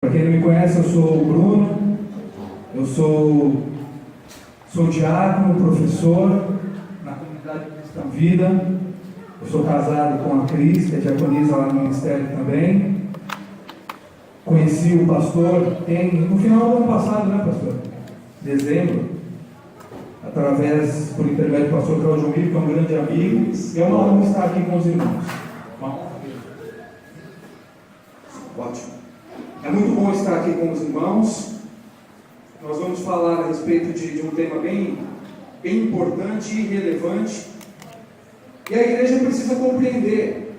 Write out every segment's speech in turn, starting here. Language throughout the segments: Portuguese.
Para quem não me conhece, eu sou o Bruno, eu sou diácono, professor na comunidade Cristã Vida. Eu sou casado com a Cris, que é diaconisa lá no ministério também. Conheci o pastor no final do ano passado, né, pastor? Dezembro, por intermédio do pastor Claudio Miro, que é um grande amigo, e é uma honra estar aqui com os irmãos. Uma honra mesmo. Ótimo. É muito bom estar aqui com os irmãos. Nós vamos falar a respeito de um tema bem importante e relevante. E a igreja precisa compreender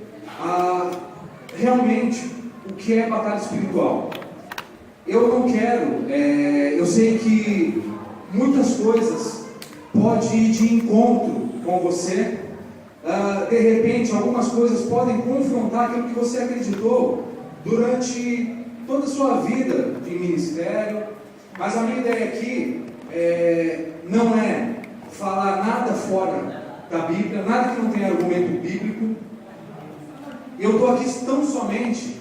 realmente o que é batalha espiritual. Eu sei que muitas coisas podem ir de encontro com você. De repente, algumas coisas podem confrontar aquilo que você acreditou durante toda a sua vida de ministério, mas a minha ideia aqui não é falar nada fora da Bíblia, nada que não tenha argumento bíblico. Eu estou aqui tão somente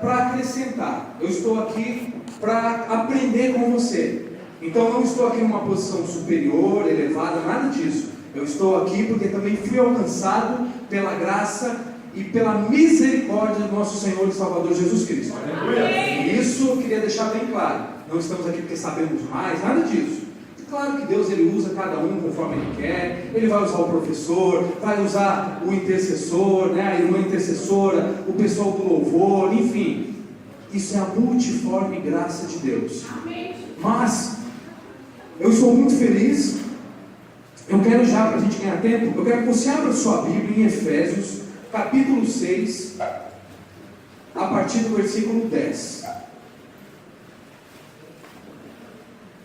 para acrescentar, eu estou aqui para aprender com você. Então não estou aqui numa posição superior, elevada, nada disso. Eu estou aqui porque também fui alcançado pela graça e pela misericórdia do nosso Senhor e Salvador Jesus Cristo. E isso eu queria deixar bem claro. Não estamos aqui porque sabemos mais, nada disso. Claro que Deus ele usa cada um conforme Ele quer. Ele vai usar o professor, vai usar o intercessor, né, a irmã intercessora, o pessoal do louvor, enfim. Isso é a multiforme graça de Deus. Mas eu estou muito feliz. Eu quero já, para a gente ganhar tempo, eu quero que você abra sua Bíblia em Efésios capítulo 6, a partir do versículo 10.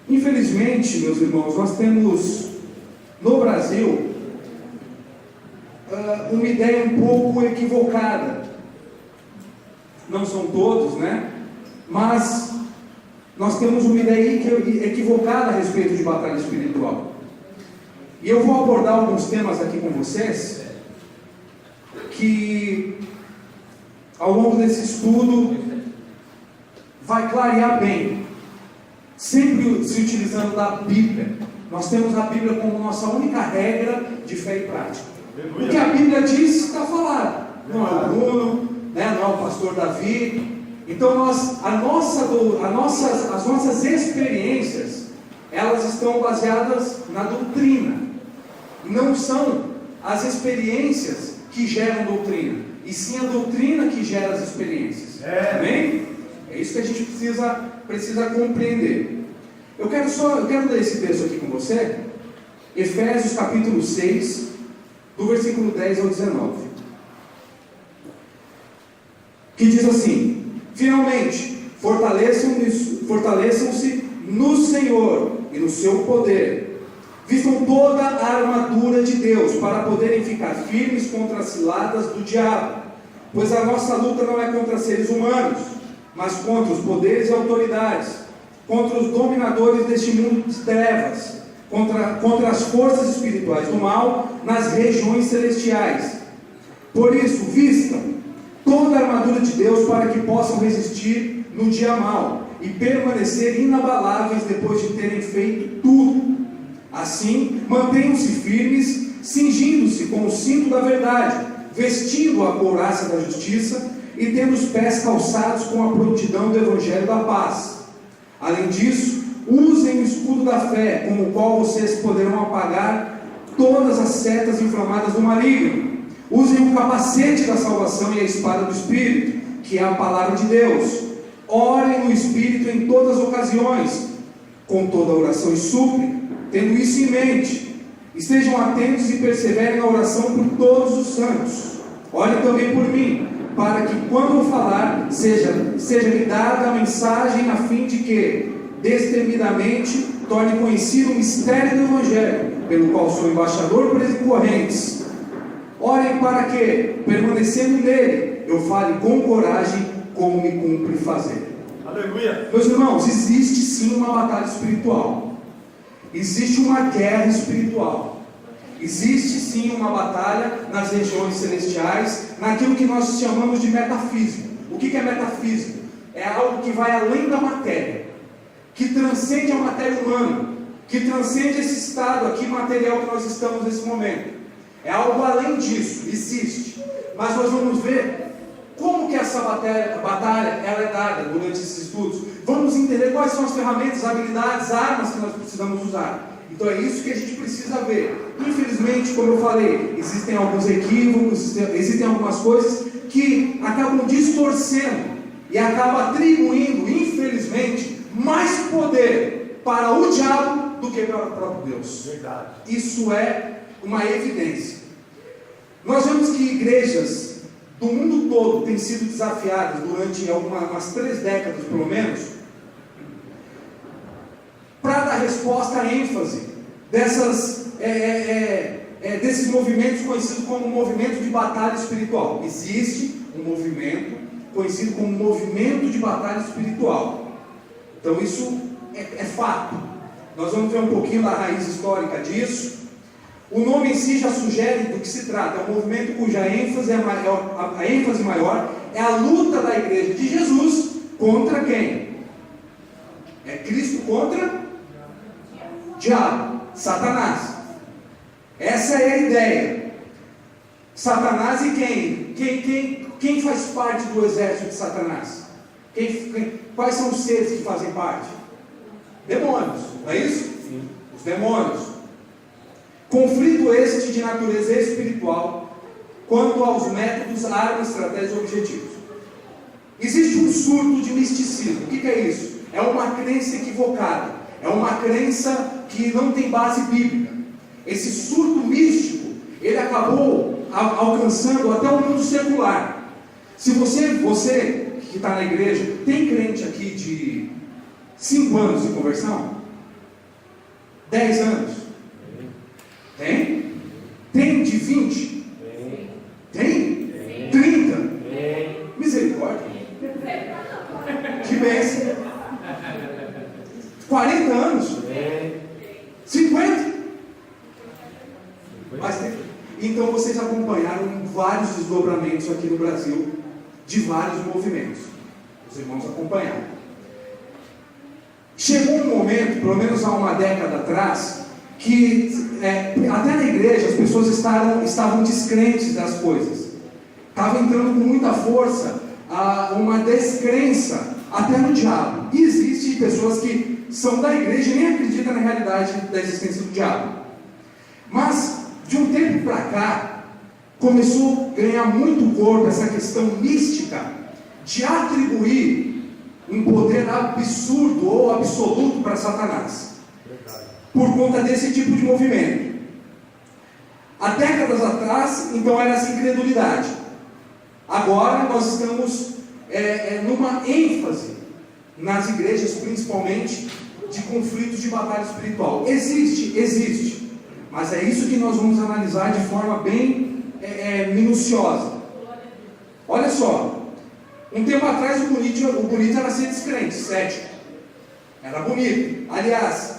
Infelizmente, meus irmãos, nós temos no Brasil uma ideia um pouco equivocada. Não são todos, né? Mas nós temos uma ideia equivocada a respeito de batalha espiritual. E eu vou abordar alguns temas aqui com vocês que ao longo desse estudo vai clarear bem, sempre se utilizando da Bíblia. Nós temos a Bíblia como nossa única regra de fé e prática. O que a Bíblia diz está falado. Não é o Bruno, né? Não é o pastor Davi. Então as nossas experiências, elas estão baseadas na doutrina. Não são as experiências que geram doutrina, e sim a doutrina que gera as experiências. Amém? É isso que a gente precisa compreender. Eu quero ler esse texto aqui com você, Efésios capítulo 6, do versículo 10 ao 19, que diz assim: finalmente, fortaleçam-se no Senhor e no seu poder. Vistam toda a armadura de Deus, para poderem ficar firmes contra as ciladas do diabo. Pois a nossa luta não é contra seres humanos, mas contra os poderes e autoridades, contra os dominadores deste mundo de trevas, contra as forças espirituais do mal nas regiões celestiais. Por isso, vistam toda a armadura de Deus, para que possam resistir no dia mau e permanecer inabaláveis depois de terem feito tudo. Assim, mantenham-se firmes, cingindo-se com o cinto da verdade, vestindo a couraça da justiça e tendo os pés calçados com a prontidão do evangelho da paz. Além disso, usem o escudo da fé, com o qual vocês poderão apagar todas as setas inflamadas do maligno. Usem o capacete da salvação e a espada do Espírito, que é a palavra de Deus. Orem no Espírito em todas as ocasiões, com toda oração e súplica. Tendo isso em mente, estejam atentos e perseverem na oração por todos os santos. Olhem também por mim, para que quando eu falar, seja-me dada a mensagem, a fim de que, destemidamente, torne conhecido o mistério do Evangelho, pelo qual sou embaixador por eles correntes. Orem para que, permanecendo nele, eu fale com coragem, como me cumpre fazer. Aleluia! Meus irmãos, existe sim uma batalha espiritual. Existe uma guerra espiritual. Existe sim uma batalha nas regiões celestiais, naquilo que nós chamamos de metafísica. O que é metafísica? é algo que vai além da matéria, que transcende a matéria humana, que transcende esse estado aqui material que nós estamos nesse momento. É algo além disso, existe. Mas nós vamos ver como que essa batalha ela é dada durante esses estudos. Vamos entender quais são as ferramentas, habilidades, armas que nós precisamos usar. Então é isso que a gente precisa ver. Infelizmente, como eu falei, existem alguns equívocos, existem algumas coisas que acabam distorcendo e acabam atribuindo, infelizmente, mais poder para o diabo do que para o próprio Deus. Verdade. Isso é uma evidência. Nós vemos que igrejas do mundo todo têm sido desafiadas durante umas 3 décadas, pelo menos, para dar resposta à ênfase desses movimentos conhecidos como movimento de batalha espiritual. Existe um movimento conhecido como movimento de batalha espiritual. Então isso é fato. Nós vamos ver um pouquinho da raiz histórica disso. O nome em si já sugere do que se trata. É um movimento cuja ênfase a ênfase maior é a luta da igreja de Jesus contra quem? É Cristo contra diabo, Satanás. Essa é a ideia. Satanás e quem faz parte do exército de Satanás? Quais são os seres que fazem parte? Demônios, não é isso? Sim. Os demônios. Conflito este de natureza espiritual quanto aos métodos, armas, estratégias e objetivos. Existe um surto de misticismo. O que é isso? É uma crença equivocada. É uma crença que não tem base bíblica. Esse surto místico, ele acabou alcançando até o mundo secular. Se você que está na igreja, tem crente aqui de 5 anos de conversão? 10 anos? Tem? Tem de 20? Tem? 30? Misericórdia. Que bênção. 40 anos? 50? Mas então vocês acompanharam vários desdobramentos aqui no Brasil de vários movimentos. Os irmãos acompanharam. Chegou um momento, pelo menos há uma década atrás, que até na igreja as pessoas estavam descrentes das coisas. Estava entrando com muita força uma descrença até no diabo. E existem pessoas que são da igreja e nem acreditam na realidade da existência do diabo. Mas de um tempo para cá começou a ganhar muito corpo essa questão mística de atribuir um poder absurdo ou absoluto para Satanás. Por conta desse tipo de movimento. Há décadas atrás, então, era essa incredulidade. Agora nós estamos numa ênfase nas igrejas, principalmente, de conflitos de batalha espiritual. Existe. Mas é isso que nós vamos analisar de forma bem minuciosa. Olha só. Um tempo atrás o bonito era ser descrente, cético. Era bonito. Aliás,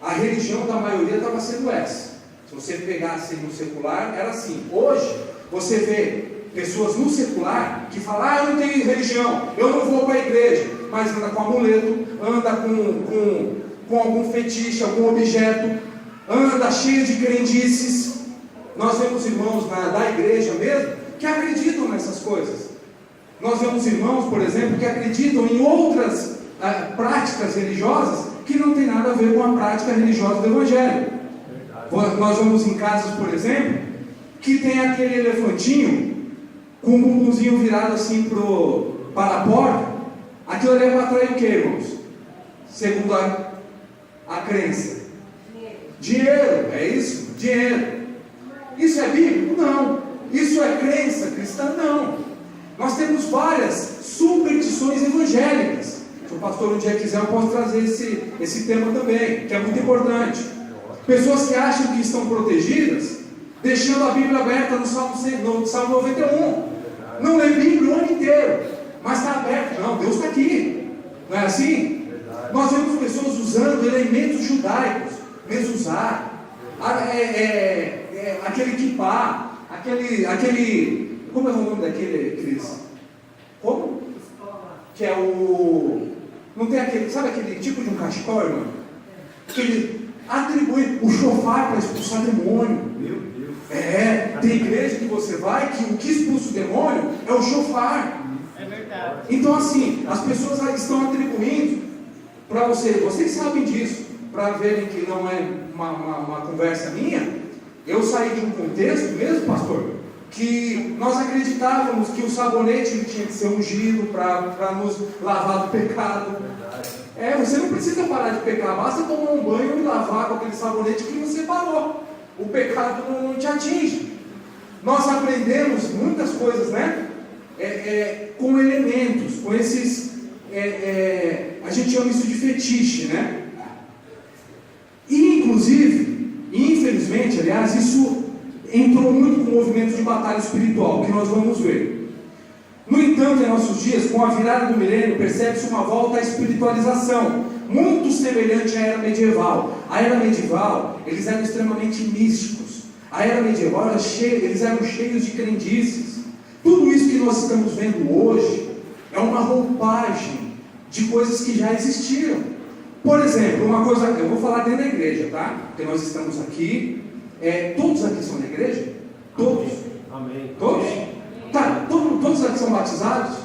a religião da maioria estava sendo essa. Se você pegasse no secular, era assim. Hoje, você vê pessoas no secular que falam: eu não tenho religião, eu não vou para a igreja, mas anda com amuleto, anda com algum fetiche, algum objeto, anda cheio de crendices. Nós vemos irmãos da igreja mesmo que acreditam nessas coisas. Nós vemos irmãos, por exemplo, que acreditam em outras práticas religiosas que não tem nada a ver com a prática religiosa do Evangelho. Verdade. Nós vamos em casas, por exemplo, que tem aquele elefantinho com um bumbumzinho virado assim para a porta. Aquilo ali é para atrair o que, irmãos? Segundo a crença. Dinheiro, é isso? Dinheiro. Isso é bíblico? Não. Isso é crença cristã? Não. Nós temos várias superstições evangélicas. Se o pastor um dia quiser, eu posso trazer esse tema também, que é muito importante. Pessoas que acham que estão protegidas, deixando a Bíblia aberta no Salmo 91. Não lê Bíblia o ano inteiro, mas está aberto. Não, Deus está aqui. Não é assim? Nós vemos pessoas usando elementos judaicos, mezuzá, aquele kippá, aquele... Como é o nome daquele, Cris? Como? que é o... Não tem aquele, sabe aquele tipo de um cachecol, irmão? Que ele atribui o chofar para expulsar demônio. Meu Deus. Tem igreja que você vai que o que expulsa o demônio é o chofar. É verdade. Então assim, as pessoas estão atribuindo para vocês sabem disso, para verem que não é uma conversa minha. Eu saí de um contexto mesmo, pastor, que nós acreditávamos que o sabonete ele tinha que ser ungido para nos lavar do pecado. Você não precisa parar de pecar, basta tomar um banho e lavar com aquele sabonete que você parou. O pecado não te atinge. Nós aprendemos muitas coisas, né? Com elementos, com esses... a gente chama isso de fetiche, né? E inclusive, infelizmente, aliás, isso entrou muito com o movimento de batalha espiritual, que nós vamos ver. No entanto, em nossos dias, com a virada do milênio, percebe-se uma volta à espiritualização, muito semelhante à era medieval. A era medieval, eles eram extremamente místicos. A era medieval, eles eram cheios de crendices. Tudo isso que nós estamos vendo hoje é uma roupagem de coisas que já existiram. Por exemplo, uma coisa, eu vou falar dentro da igreja, tá? Porque nós estamos aqui, todos aqui são da igreja? Todos? Amém. Todos? Tá, todos aqui são batizados?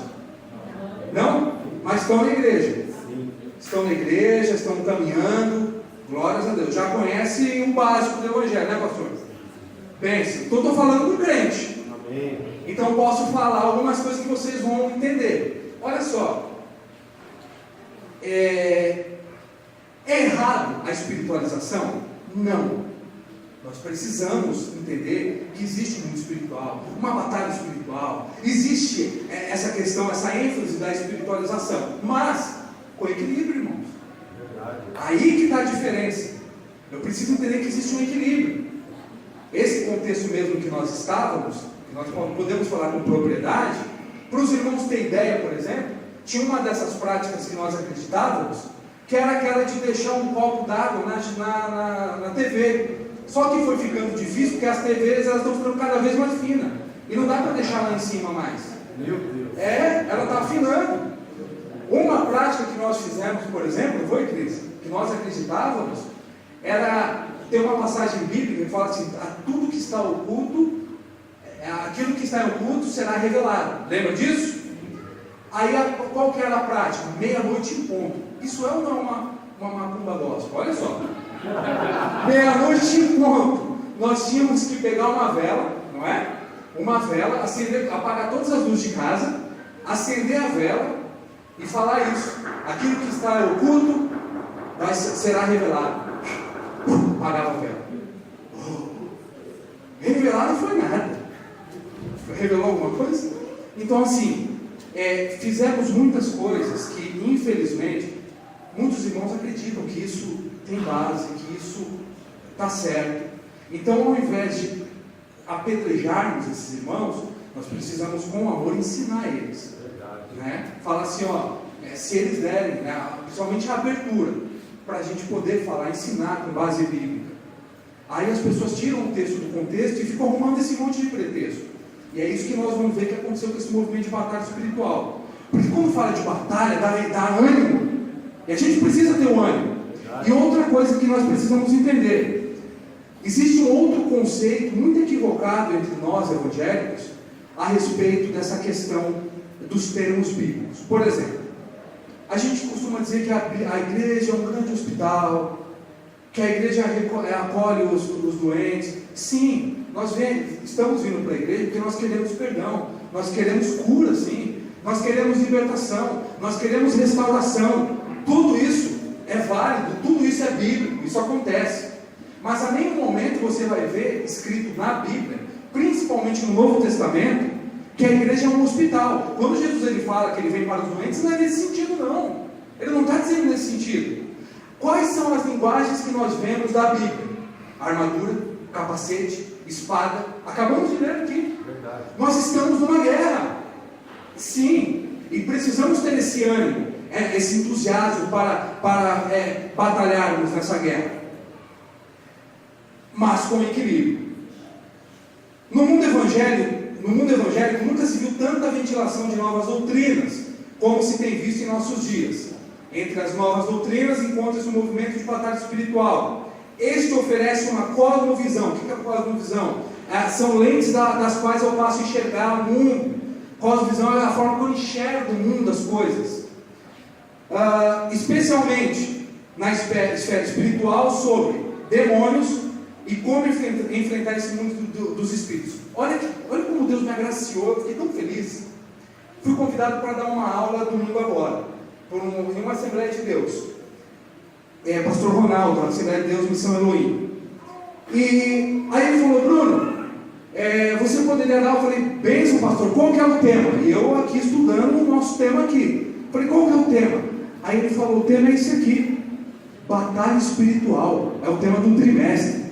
Não? Mas estão na igreja. Sim. Estão na igreja, estão caminhando, glórias a Deus. Já conhecem o básico do evangelho, né, pastor? Pense, estou falando do crente. Amém. Então posso falar algumas coisas que vocês vão entender. Olha só. É errado a espiritualização? Não. Nós precisamos entender que existe um mundo espiritual, uma batalha espiritual, existe essa questão, essa ênfase da espiritualização, mas com equilíbrio, irmãos. Verdade. Aí que está a diferença. Eu preciso entender que existe um equilíbrio. Esse contexto mesmo que nós estávamos, que nós podemos falar com propriedade, para os irmãos terem ideia, por exemplo, tinha uma dessas práticas que nós acreditávamos, que era aquela de deixar um copo d'água na TV. Só que foi ficando difícil, porque as TVs elas estão ficando cada vez mais finas. E não dá para deixar lá em cima mais. Meu Deus. Ela está afinando. Uma prática que nós fizemos, por exemplo, não foi, Cris? Que nós acreditávamos, era ter uma passagem bíblica que fala assim: tudo que está oculto, aquilo que está oculto será revelado. Lembra disso? Aí qual que era a prática? Meia-noite em ponto. Isso é ou não uma macumba gospel? Olha só. Meia-noite em ponto. Nós tínhamos que pegar uma vela, não é? Uma vela, acender, apagar todas as luzes de casa, acender a vela e falar isso. Aquilo que está oculto será revelado. Apagava a vela. Revelar não foi nada. Revelou alguma coisa? Então assim, fizemos muitas coisas que infelizmente muitos irmãos acreditam que isso tem base, que isso está certo. Então, ao invés de apedrejarmos esses irmãos, nós precisamos com amor ensinar eles, né? Fala assim, se eles derem, né, principalmente a abertura, para a gente poder falar, ensinar com base bíblica. Aí as pessoas tiram o texto do contexto e ficam arrumando esse monte de pretexto. E é isso que nós vamos ver que aconteceu com esse movimento de batalha espiritual. Porque quando fala de batalha, dá ânimo. E a gente precisa ter um ânimo. E outra coisa que nós precisamos entender: existe um outro conceito muito equivocado entre nós evangélicos a respeito dessa questão dos termos bíblicos. Por exemplo, a gente costuma dizer que a igreja é um grande hospital, que a igreja acolhe os doentes. Sim, nós estamos vindo para a igreja porque nós queremos perdão, nós queremos cura, sim, nós queremos libertação, nós queremos restauração. Tudo isso é válido, tudo isso é bíblico, isso acontece. Mas a nenhum momento você vai ver escrito na Bíblia, principalmente no Novo Testamento, que a igreja é um hospital. Quando Jesus ele fala que ele vem para os doentes, não é nesse sentido não. Ele não está dizendo nesse sentido. Quais são as linguagens que nós vemos da Bíblia? Armadura, capacete, espada. Acabamos de ler aqui. Verdade. Nós estamos numa guerra. Sim, e precisamos ter esse ânimo, esse entusiasmo para batalharmos nessa guerra. Mas com equilíbrio. No mundo evangélico nunca se viu tanta ventilação de novas doutrinas, como se tem visto em nossos dias. Entre as novas doutrinas encontra-se um movimento de batalha espiritual. Este oferece uma cosmovisão. O que é a cosmovisão? São lentes das quais eu passo a enxergar o mundo. Cosmovisão é a forma que eu enxergo o mundo, as coisas. Especialmente na esfera espiritual, sobre demônios e como enfrentar esse mundo dos espíritos. Olha como Deus me agraciou, eu fiquei tão feliz. Fui convidado para dar uma aula domingo agora, em uma Assembleia de Deus. Pastor Ronaldo, Assembleia de Deus, Missão Elohim. E aí ele falou: Bruno, você poderia dar? Eu falei: bênção, pastor, qual que é o tema? E eu aqui estudando o nosso tema aqui. Eu falei: qual que é o tema? Aí ele falou: o tema é esse aqui, batalha espiritual, é o tema do trimestre.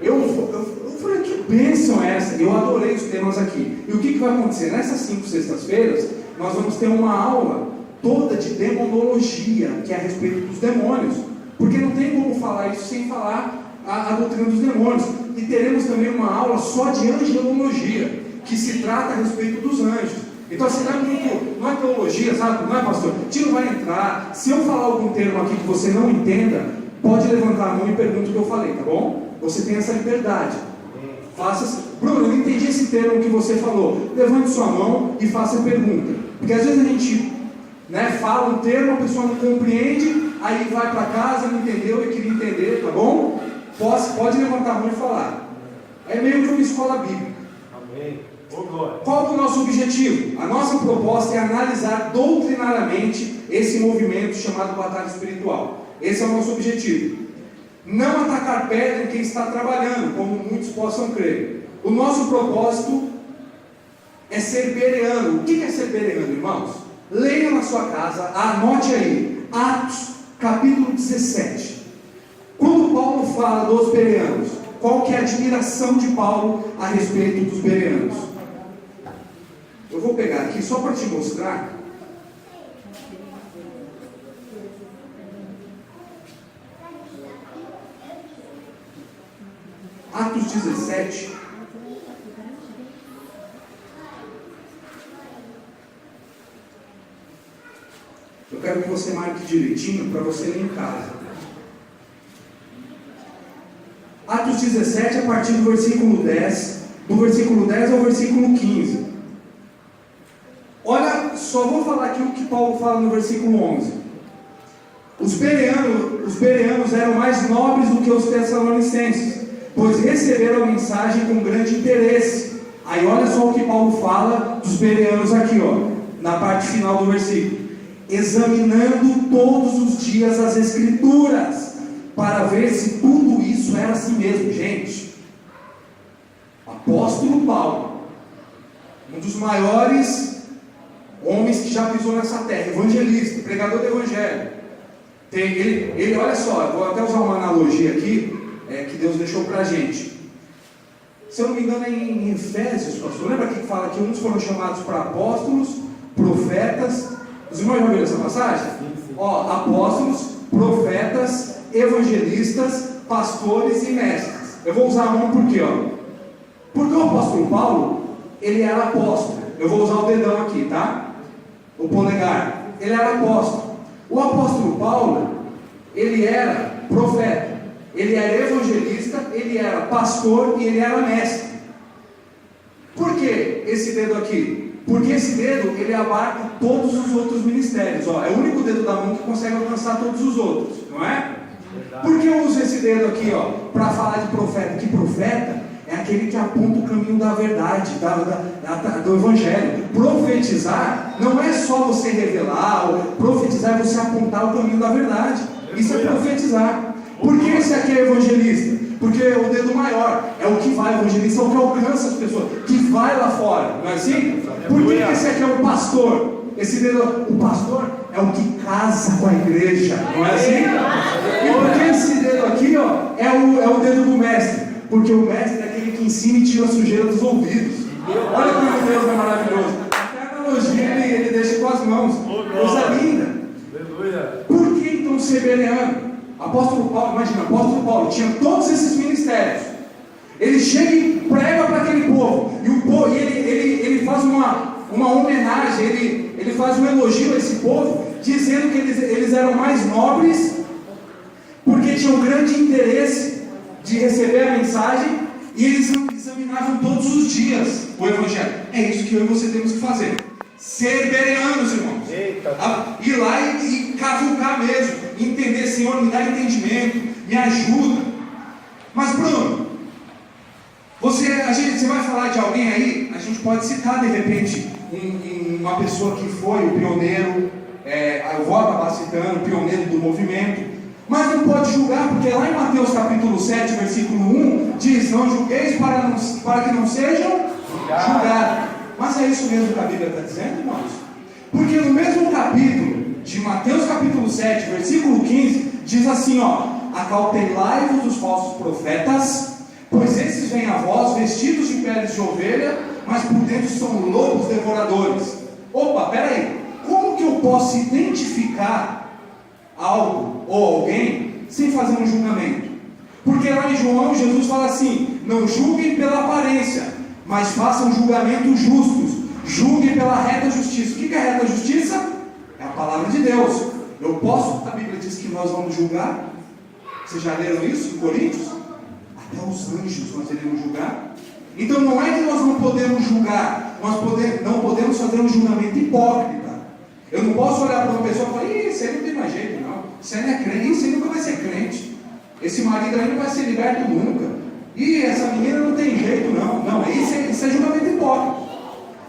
Eu falei: que bênção é essa? Eu adorei os temas aqui. E o que vai acontecer? Nessas 5 sextas-feiras, nós vamos ter uma aula toda de demonologia, que é a respeito dos demônios, porque não tem como falar isso sem falar a doutrina dos demônios. E teremos também uma aula só de angelologia, que se trata a respeito dos anjos. Então assim, não é teologia, sabe? Não é, pastor? A gente não vai entrar. Se eu falar algum termo aqui que você não entenda, pode levantar a mão e pergunta o que eu falei, tá bom? Você tem essa liberdade. Bruno, eu não entendi esse termo que você falou. Levante sua mão e faça a pergunta. Porque às vezes a gente fala um termo, a pessoa não compreende, aí vai para casa, não entendeu e queria entender, tá bom? Pode levantar a mão e falar. É meio que uma escola bíblica. Amém. Qual é o nosso objetivo? A nossa proposta é analisar doutrinariamente esse movimento chamado batalha espiritual. Esse é o nosso objetivo. Não atacar pedra em quem está trabalhando, como muitos possam crer. O nosso propósito é ser bereano. O que é ser bereano, irmãos? Leia na sua casa, anote aí, Atos, capítulo 17. Quando Paulo fala dos bereanos, qual que é a admiração de Paulo a respeito dos bereanos? Eu vou pegar aqui só para te mostrar. Atos 17. Eu quero que você marque direitinho para você ler em casa. Atos 17, a partir do versículo 10, do versículo 10 ao versículo 15. Olha, só vou falar aqui o que Paulo fala no versículo 11. Os bereanos eram mais nobres do que os tessalonicenses, pois receberam a mensagem com grande interesse. Aí olha só o que Paulo fala dos bereanos aqui, na parte final do versículo: examinando todos os dias as escrituras, para ver se tudo isso era assim mesmo. Gente, apóstolo Paulo, um dos maiores homens que já pisou nessa terra, evangelista, pregador do evangelho. Ele, olha só, vou até usar uma analogia aqui, que Deus deixou para a gente. Se eu não me engano, é em Efésios, pastor. Lembra que fala que uns foram chamados para apóstolos, profetas. Os irmãos já viram essa passagem? Sim. Apóstolos, profetas, evangelistas, pastores e mestres. Eu vou usar a mão por quê? Porque o apóstolo Paulo, ele era apóstolo. Eu vou usar o dedão aqui, tá? O polegar. Ele era apóstolo. O apóstolo Paulo, ele era profeta, ele era evangelista, ele era pastor e ele era mestre. Por que esse dedo aqui? Porque esse dedo, ele abarca todos os outros ministérios. É o único dedo da mão que consegue alcançar todos os outros, não é? Por que eu uso esse dedo aqui, para falar de profeta? Que profeta é aquele que aponta o caminho da verdade, do evangelho. Profetizar não é só você revelar, profetizar é você apontar o caminho da verdade. Isso é profetizar. Por que esse aqui é evangelista? Porque o dedo maior é o que vai, o evangelista é o que alcança as pessoas, que vai lá fora, não é assim? Por que esse aqui é o pastor? Esse dedo, o pastor é o que casa com a igreja, não é assim? E por que esse dedo aqui, é o dedo do mestre? Porque o mestre é aquele que ensina e tira a sujeira dos ouvidos. Olha como Deus é maravilhoso. Até a analogia ele deixa com as mãos. Coisa linda. Por que então ser bereano? Apóstolo Paulo, imagina, apóstolo Paulo tinha todos esses ministérios. Ele chega e prega para aquele povo. E o povo, ele faz uma homenagem, ele faz um elogio a esse povo, dizendo que eles eram mais nobres, porque tinham grande interesse de receber a mensagem, e eles examinavam todos os dias o Evangelho. É isso que eu e você temos que fazer. Ser bereanos, irmãos. Ir lá e cavucar mesmo, entender, Senhor, me dá entendimento, me ajuda. Mas Bruno, você vai falar de alguém aí, a gente pode citar de repente uma pessoa que foi o pioneiro, eu vou acabar citando, o pioneiro do movimento, mas não pode julgar, porque lá em Mateus capítulo 7, versículo 1, diz: não julgueis para que não sejam julgados. Mas é isso mesmo que a Bíblia está dizendo, irmãos? Porque no mesmo capítulo de Mateus capítulo 7, versículo 15, diz assim, acautelai-vos dos falsos profetas, pois esses vêm a vós vestidos de peles de ovelha, mas por dentro são lobos devoradores. Opa, peraí, como que eu posso identificar algo ou alguém sem fazer um julgamento? Porque lá em João, Jesus fala assim: não julguem pela aparência, mas façam julgamentos justos, julguem pela reta justiça. O que é reta justiça? É a palavra de Deus. A Bíblia diz que nós vamos julgar. Vocês já leram isso em Coríntios? Até os anjos nós iremos julgar. Então não é que nós não podemos julgar, não podemos fazer um julgamento hipócrita. Eu não posso olhar para uma pessoa e falar: esse aí não tem mais jeito não, esse aí não é crente, esse aí nunca vai ser crente, esse marido aí não vai ser liberto nunca, e essa menina não tem jeito não, isso é julgamento hipócrita.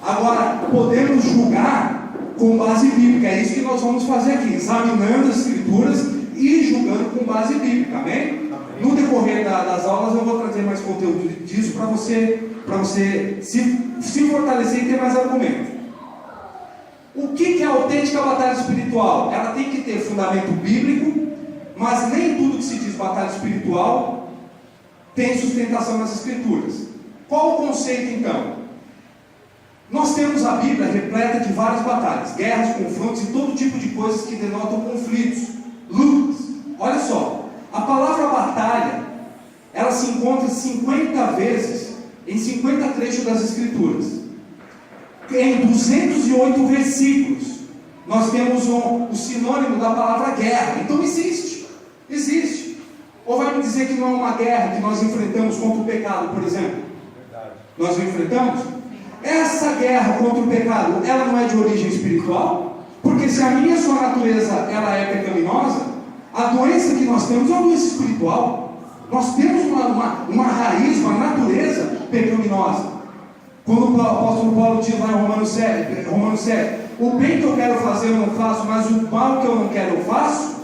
Agora, podemos julgar com base bíblica, é isso que nós vamos fazer aqui, examinando as escrituras e julgando com base bíblica, amém? No decorrer das aulas eu vou trazer mais conteúdo disso para você se fortalecer e ter mais argumentos. O que é a autêntica batalha espiritual? Ela tem que ter fundamento bíblico, mas nem tudo que se diz batalha espiritual tem sustentação nas escrituras. Qual o conceito então? Nós temos a Bíblia repleta de várias batalhas, guerras, confrontos e todo tipo de coisas que denotam conflitos, lutas. Olha só, a palavra batalha, ela se encontra 50 vezes em 50 trechos das escrituras. Em 208 versículos, nós temos o sinônimo da palavra guerra. Então existe. Ou vai me dizer que não é uma guerra que nós enfrentamos contra o pecado, por exemplo? Verdade. Nós não enfrentamos? Essa guerra contra o pecado, ela não é de origem espiritual? Porque se a minha e a sua natureza ela é pecaminosa, a doença que nós temos é uma doença espiritual. Nós temos uma raiz, uma natureza pecaminosa. Quando o apóstolo Paulo diz lá em Romanos 7, o bem que eu quero fazer eu não faço, mas o mal que eu não quero eu faço.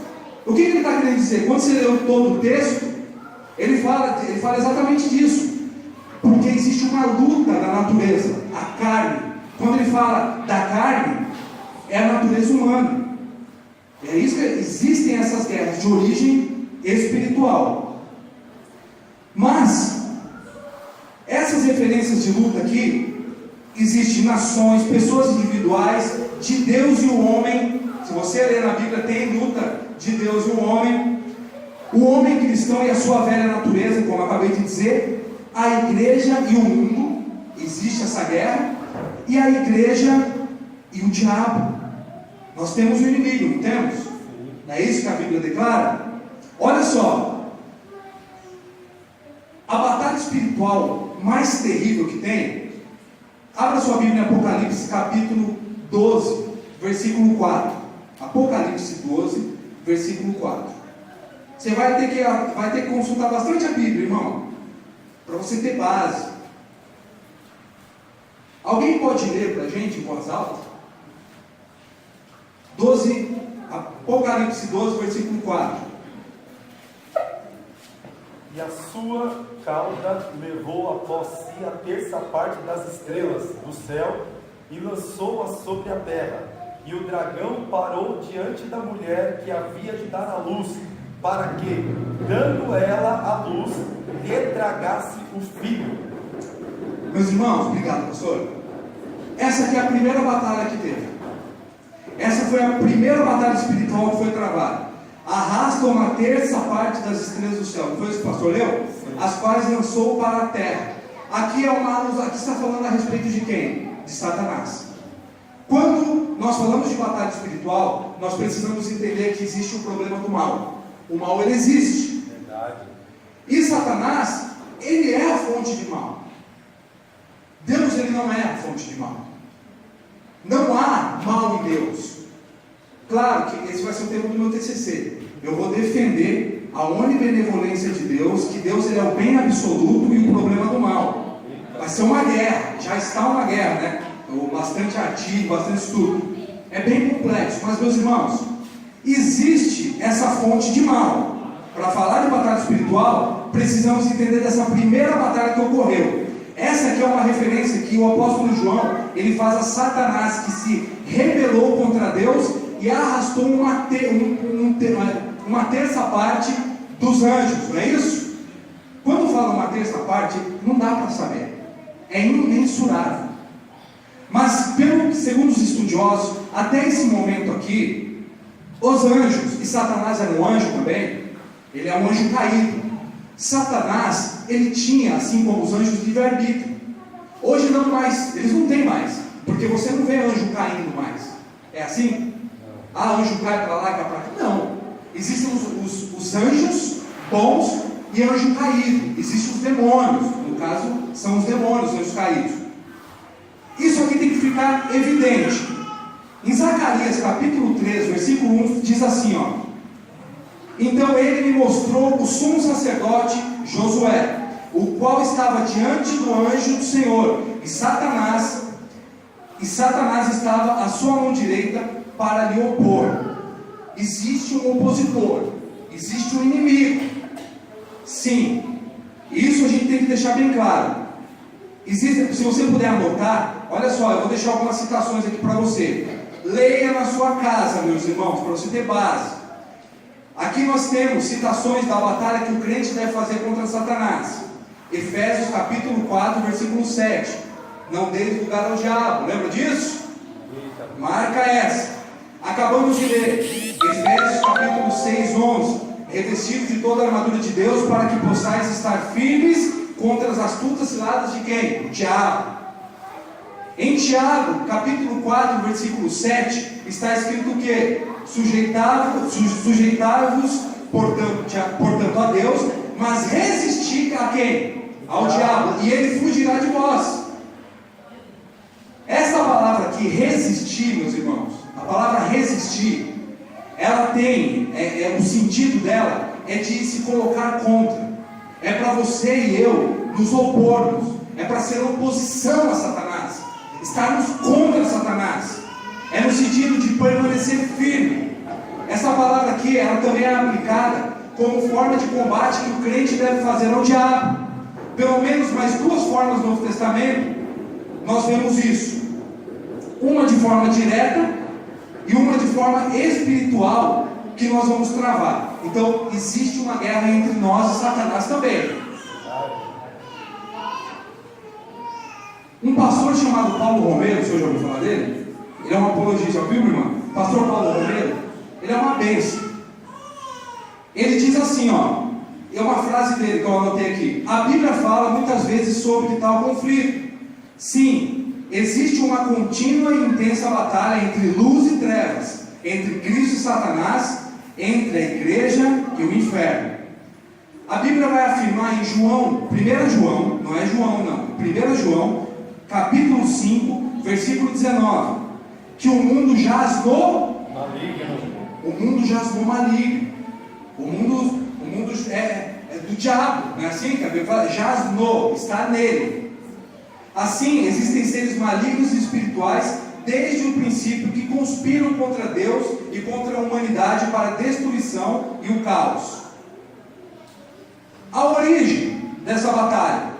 O que ele está querendo dizer? Quando você leu todo o texto, ele fala exatamente disso. Porque existe uma luta na natureza, a carne. Quando ele fala da carne, é a natureza humana. É isso que existem essas guerras de origem espiritual. Mas essas referências de luta aqui, existem nações, pessoas individuais, de Deus e o homem. Se você ler na Bíblia, tem luta de Deus e o homem cristão e a sua velha natureza, como eu acabei de dizer, a igreja e o mundo, existe essa guerra, e a igreja e o diabo. Nós temos um inimigo, não temos? Não é isso que a Bíblia declara? Olha só, a batalha espiritual mais terrível que tem, abra sua Bíblia em Apocalipse capítulo 12, versículo 4. Apocalipse 12, versículo 4. Você vai ter que consultar bastante a Bíblia, irmão, para você ter base. Alguém pode ler para a gente em voz alta? Apocalipse 12, versículo 4. E a sua cauda levou após si a terça parte das estrelas do céu e lançou-as sobre a terra. E o dragão parou diante da mulher que havia de dar à luz, para que, dando ela à luz, lhe tragasse o filho. Meus irmãos, obrigado, pastor. Essa aqui é a primeira batalha que teve. Essa foi a primeira batalha espiritual que foi travada. Arrasta uma terça parte das estrelas do céu. Não foi isso que o pastor leu? As quais lançou para a terra. Aqui é uma luz, aqui está falando a respeito de quem? De Satanás. Quando nós falamos de batalha espiritual, nós precisamos entender que existe o problema do mal. O mal, ele existe. Verdade. E Satanás, ele é a fonte de mal. Deus, ele não é a fonte de mal. Não há mal em Deus. Claro que esse vai ser o tema do meu TCC. Eu vou defender a onibenevolência de Deus, que Deus, ele é o bem absoluto e o problema do mal. Vai ser uma guerra, já está uma guerra, né? Bastante artigo, bastante estudo. É bem complexo, mas meus irmãos, existe essa fonte de mal. Para falar de batalha espiritual, precisamos entender dessa primeira batalha que ocorreu. Essa aqui é uma referência que o apóstolo João, ele faz a Satanás, que se rebelou contra Deus e arrastou uma terça parte dos anjos, não é isso? Quando fala uma terça parte, não dá para saber, é imensurável. Mas, segundo os estudiosos, até esse momento aqui, os anjos, e Satanás era um anjo também, ele é um anjo caído. Satanás, ele tinha, assim como os anjos, livre-arbítrio. Hoje não mais, eles não têm mais, porque você não vê anjo caindo mais. É assim? Ah, anjo cai para lá, cai para cá. Não. Existem os anjos bons e anjo caído. Existem os demônios, no caso, são os demônios, os anjos caídos. Isso aqui tem que ficar evidente. Em Zacarias capítulo 3, versículo 1, diz assim, ó: então ele me mostrou o sumo sacerdote Josué, o qual estava diante do anjo do Senhor, e Satanás estava à sua mão direita para lhe opor. Existe um opositor, existe um inimigo. Sim, isso a gente tem que deixar bem claro. Se você puder anotar, olha só, eu vou deixar algumas citações aqui para você. Leia na sua casa, meus irmãos, para você ter base. Aqui nós temos citações da batalha que o crente deve fazer contra Satanás. Efésios capítulo 4, versículo 7. Não deis lugar ao diabo, lembra disso? Marca essa. Acabamos de ler Efésios capítulo 6, 11. Revestidos de toda a armadura de Deus, para que possais estar firmes contra as astutas ciladas de quem? O diabo. Em Tiago, capítulo 4, versículo 7, está escrito o quê? Sujeitai-vos, portanto, a Deus, mas resisti a quem? Ao diabo, e ele fugirá de vós. Essa palavra aqui, resistir, meus irmãos, a palavra resistir, ela tem, o sentido dela é de se colocar contra. É para você e eu nos opormos, é para ser oposição a Satanás, estarmos contra Satanás, é no sentido de permanecer firme. Essa palavra aqui, ela também é aplicada como forma de combate que o crente deve fazer ao diabo. Pelo menos mais duas formas no Novo Testamento nós vemos isso: uma de forma direta e uma de forma espiritual, que nós vamos travar. Então existe uma guerra entre nós e Satanás também. Um pastor chamado Paulo Romero, o senhor já ouviu falar dele? Ele é um apologista, viu, irmão? Pastor Paulo Romero, ele é uma bênção. Ele diz assim, ó, é uma frase dele que eu anotei aqui: a Bíblia fala muitas vezes sobre tal conflito. Sim, existe uma contínua e intensa batalha entre luz e trevas, entre Cristo e Satanás, entre a igreja e o inferno. A Bíblia vai afirmar em João, 1 João, não é João não, 1 João, capítulo 5, versículo 19, que o mundo jaz no maligno. O mundo jaz no maligno. O mundo é do diabo, não é assim que a Bíblia fala? Jaz no, está nele. Assim, existem seres malignos e espirituais desde o princípio que conspiram contra Deus e contra a humanidade para a destruição e o caos. A origem dessa batalha.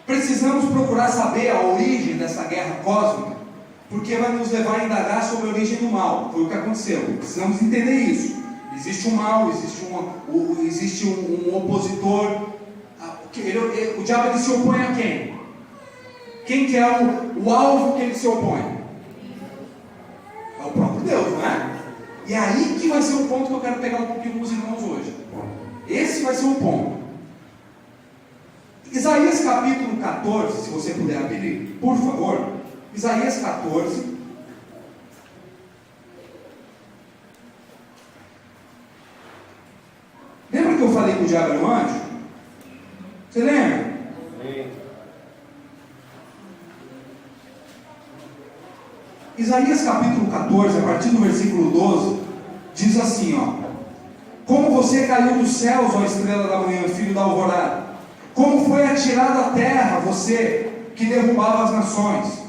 Precisamos procurar saber a origem dessa guerra cósmica, porque vai nos levar a indagar sobre a origem do mal. Foi o que aconteceu. Precisamos entender isso. Existe um mal, existe um opositor. O diabo, ele se opõe a quem? Quem que é o alvo que ele se opõe? É o próprio Deus, não é? E aí que vai ser o ponto que eu quero pegar um pouquinho com os irmãos hoje. Esse vai ser o ponto. Isaías capítulo capítulo 14, se você puder abrir, por favor. Isaías 14. Lembra que eu falei que o diabo era um anjo? Você lembra? Sim. Isaías capítulo 14, a partir do versículo 12, diz assim, ó: como você caiu dos céus, ó estrela da manhã, filho da alvorada, como foi atirado à terra, você que derrubava as nações,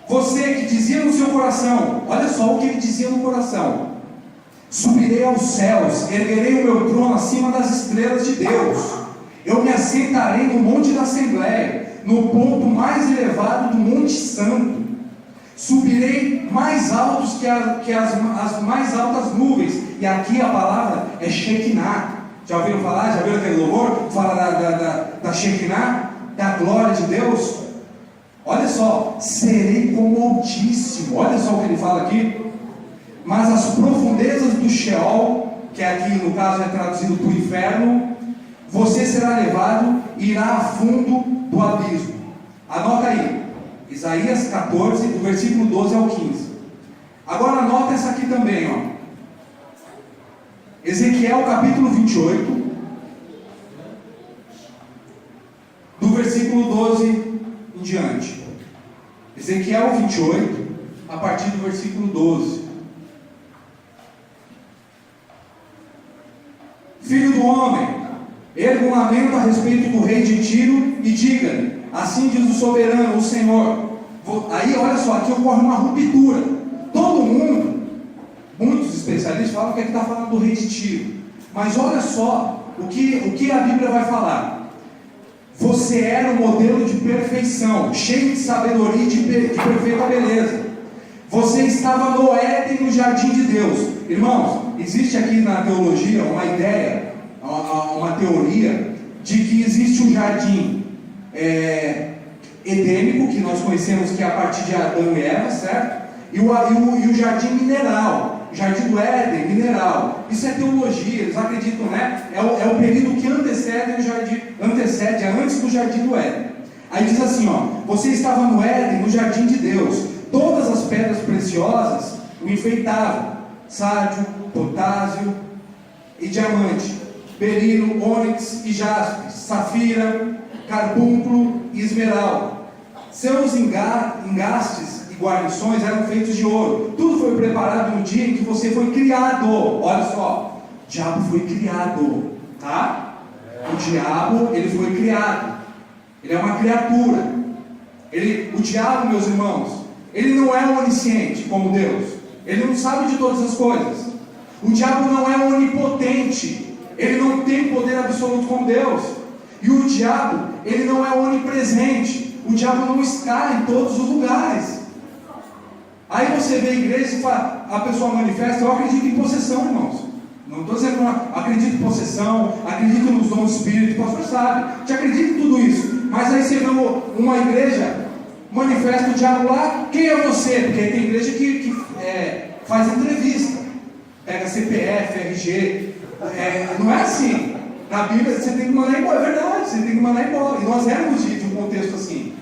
você que dizia no seu coração, olha só o que ele dizia no coração: subirei aos céus, erguerei o meu trono acima das estrelas de Deus, eu me assentarei no monte da Assembleia, no ponto mais elevado do Monte Santo, subirei mais altos que as mais altas nuvens. E aqui a palavra é Shekinah. Já ouviram falar? Já viram aquele louvor? Fala da Shekinah, da glória de Deus. Olha só, serei como o Altíssimo. Olha só o que ele fala aqui. Mas as profundezas do Sheol, que aqui no caso é traduzido por inferno, você será levado e irá a fundo do abismo. Anota aí, Isaías 14, do versículo 12 ao 15. Agora anota essa aqui também, ó. Ezequiel capítulo 28, do versículo 12 em diante. Ezequiel 28, a partir do versículo 12. Filho do homem, erga um lamento a respeito do rei de Tiro e diga-lhe: assim diz o soberano, o Senhor. Aí olha só, aqui ocorre uma ruptura. Todo mundo, muitos especialistas falam que aqui está falando do rei de Tiro. Mas olha só o que a Bíblia vai falar. Você era um modelo de perfeição, cheio de sabedoria e de perfeita beleza. Você estava no Éden, no jardim de Deus. Irmãos, existe aqui na teologia uma ideia, uma teoria de que existe um jardim edênico, que nós conhecemos que é a partir de Adão e Eva, certo? E o jardim mineral, jardim do Éden, mineral. Isso é teologia, eles acreditam, né? É o período que antecede o jardim, antes do jardim do Éden. Aí diz assim, ó: você estava no Éden, no jardim de Deus. Todas as pedras preciosas o enfeitavam: sárdio, potásio e diamante, berilo, ônix e jaspe, safira, carbúnculo e esmeralda. Seus engastes e guarnições eram feitos de ouro. Tudo foi preparado no dia em que você foi criado. Olha só, o diabo foi criado, tá? O diabo, ele foi criado. Ele é uma criatura. O diabo, meus irmãos, ele não é onisciente como Deus. Ele não sabe de todas as coisas. O diabo não é onipotente. Ele não tem poder absoluto como Deus. E o diabo, ele não é onipresente. O diabo não está em todos os lugares. Aí você vê a igreja e fala, a pessoa manifesta: eu acredito em possessão, irmãos. Não estou dizendo que eu acredito em possessão, acredito nos dons do Espírito, o pastor sabe, te acredito em tudo isso. Mas aí você vê uma igreja, manifesta o diabo lá: quem é você? Porque tem igreja que faz entrevista, pega CPF, RG, não é assim. Na Bíblia você tem que mandar embora, é verdade, você tem que mandar embora. E nós éramos de um contexto assim.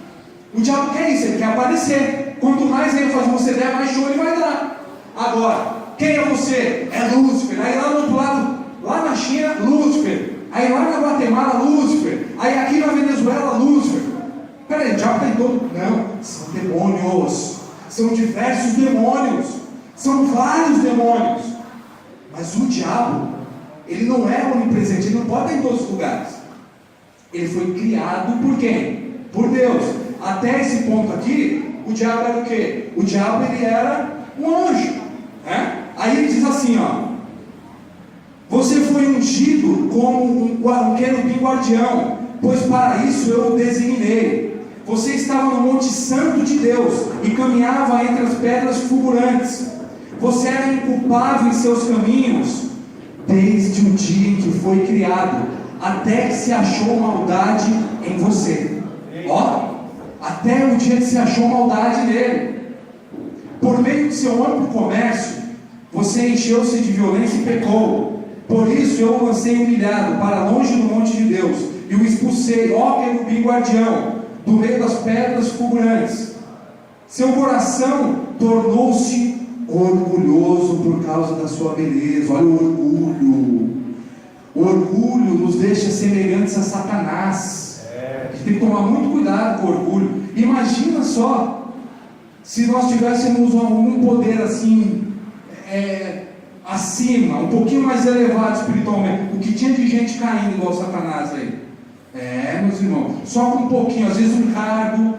O diabo quer isso, ele quer aparecer. Quanto mais ênfase você der, mais show ele vai dar. Agora, quem é você? É Lúcifer. Aí lá do outro lado, lá na China, Lúcifer. Aí lá na Guatemala, Lúcifer. Aí aqui na Venezuela, Lúcifer. Peraí, o diabo está em todo... Não, são demônios. São diversos demônios. São vários demônios. Mas o diabo, ele não é onipresente, ele não pode estar em todos os lugares. Ele foi criado por quem? Por Deus. Até esse ponto aqui, o diabo era o quê? O diabo, ele era um anjo, né? Aí ele diz assim, ó: você foi ungido como um querubim guardião, pois para isso eu o designei. Você estava no monte santo de Deus e caminhava entre as pedras fulgurantes. Você era inculpável em seus caminhos desde o dia em que foi criado, até que se achou maldade em você. Ó, até o dia que se achou maldade nele. Por meio de seu amplo comércio, você encheu-se de violência e pecou. Por isso eu o lancei humilhado para longe do monte de Deus, e o expulsei, ó querubim guardião. do meio das pedras fulgurantes. Seu coração tornou-se orgulhoso por causa da sua beleza. Olha o orgulho. O orgulho nos deixa semelhantes a Satanás. A gente tem que tomar muito cuidado com o orgulho. Imagina só se nós tivéssemos algum poder assim, acima, um pouquinho mais elevado espiritualmente. O que tinha de gente caindo igual Satanás aí? Meus irmãos, só com um pouquinho, às vezes um cargo,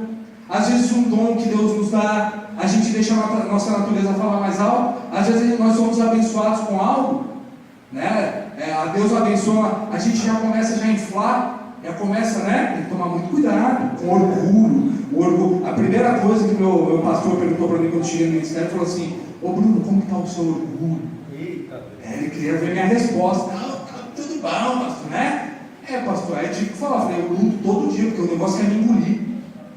às vezes um dom que Deus nos dá, a gente deixa a nossa natureza falar mais alto. Às vezes nós somos abençoados com algo, né? A Deus abençoa, a gente já começa a inflar, já começa, né? Tem que tomar muito cuidado com orgulho. O orgulho. A primeira coisa que meu pastor perguntou para mim quando cheguei no ministério, falou assim: ô Bruno, como está o seu orgulho? Ele queria ver minha resposta. Não, tá tudo bom, pastor, né? Pastor, aí eu tive que falar, falei, eu luto todo dia, porque o negócio quer me engolir.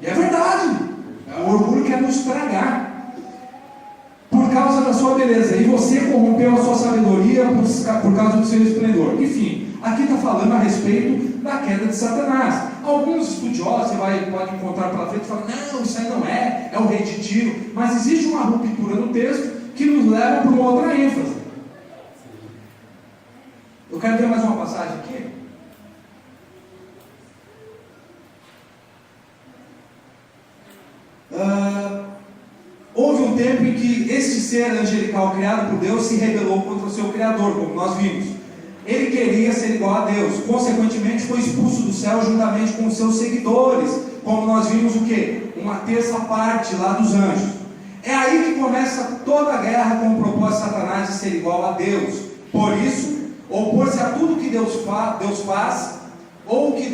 E é verdade, o orgulho quer nos estragar, por causa da sua beleza, e você corrompeu a sua sabedoria por causa do seu esplendor. Enfim, aqui está falando a respeito da queda de Satanás. Alguns estudiosos, você pode encontrar pela frente e falar, não, isso aí não é o rei de Tiro, mas existe uma ruptura no texto que nos leva para uma outra ênfase. Eu quero ver mais uma passagem aqui. Houve um tempo em que este ser angelical criado por Deus se rebelou contra o seu Criador, como nós vimos. Ele queria ser igual a Deus, consequentemente foi expulso do céu juntamente com os seus seguidores, como nós vimos o que? Uma terça parte lá dos anjos. É aí que começa toda a guerra com o propósito de Satanás de ser igual a Deus. Por isso, opor-se a tudo que Deus faz, ou que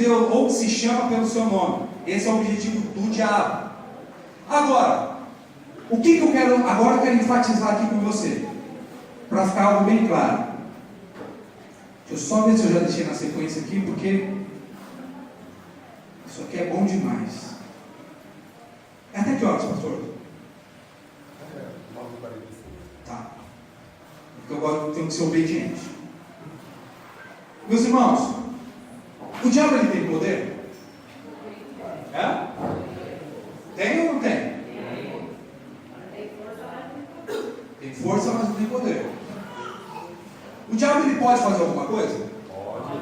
se chama pelo seu nome. Esse é o objetivo do diabo. Agora, o que eu quero enfatizar aqui com você, para ficar algo bem claro. Deixa eu só ver se eu já deixei na sequência aqui, porque isso aqui é bom demais. É até que horas, pastor? Tá. Porque eu tenho que ser obediente. Meus irmãos, o diabo ele tem poder? Tem ou não tem? Tem força, mas não tem poder. O diabo ele pode fazer alguma coisa? Pode.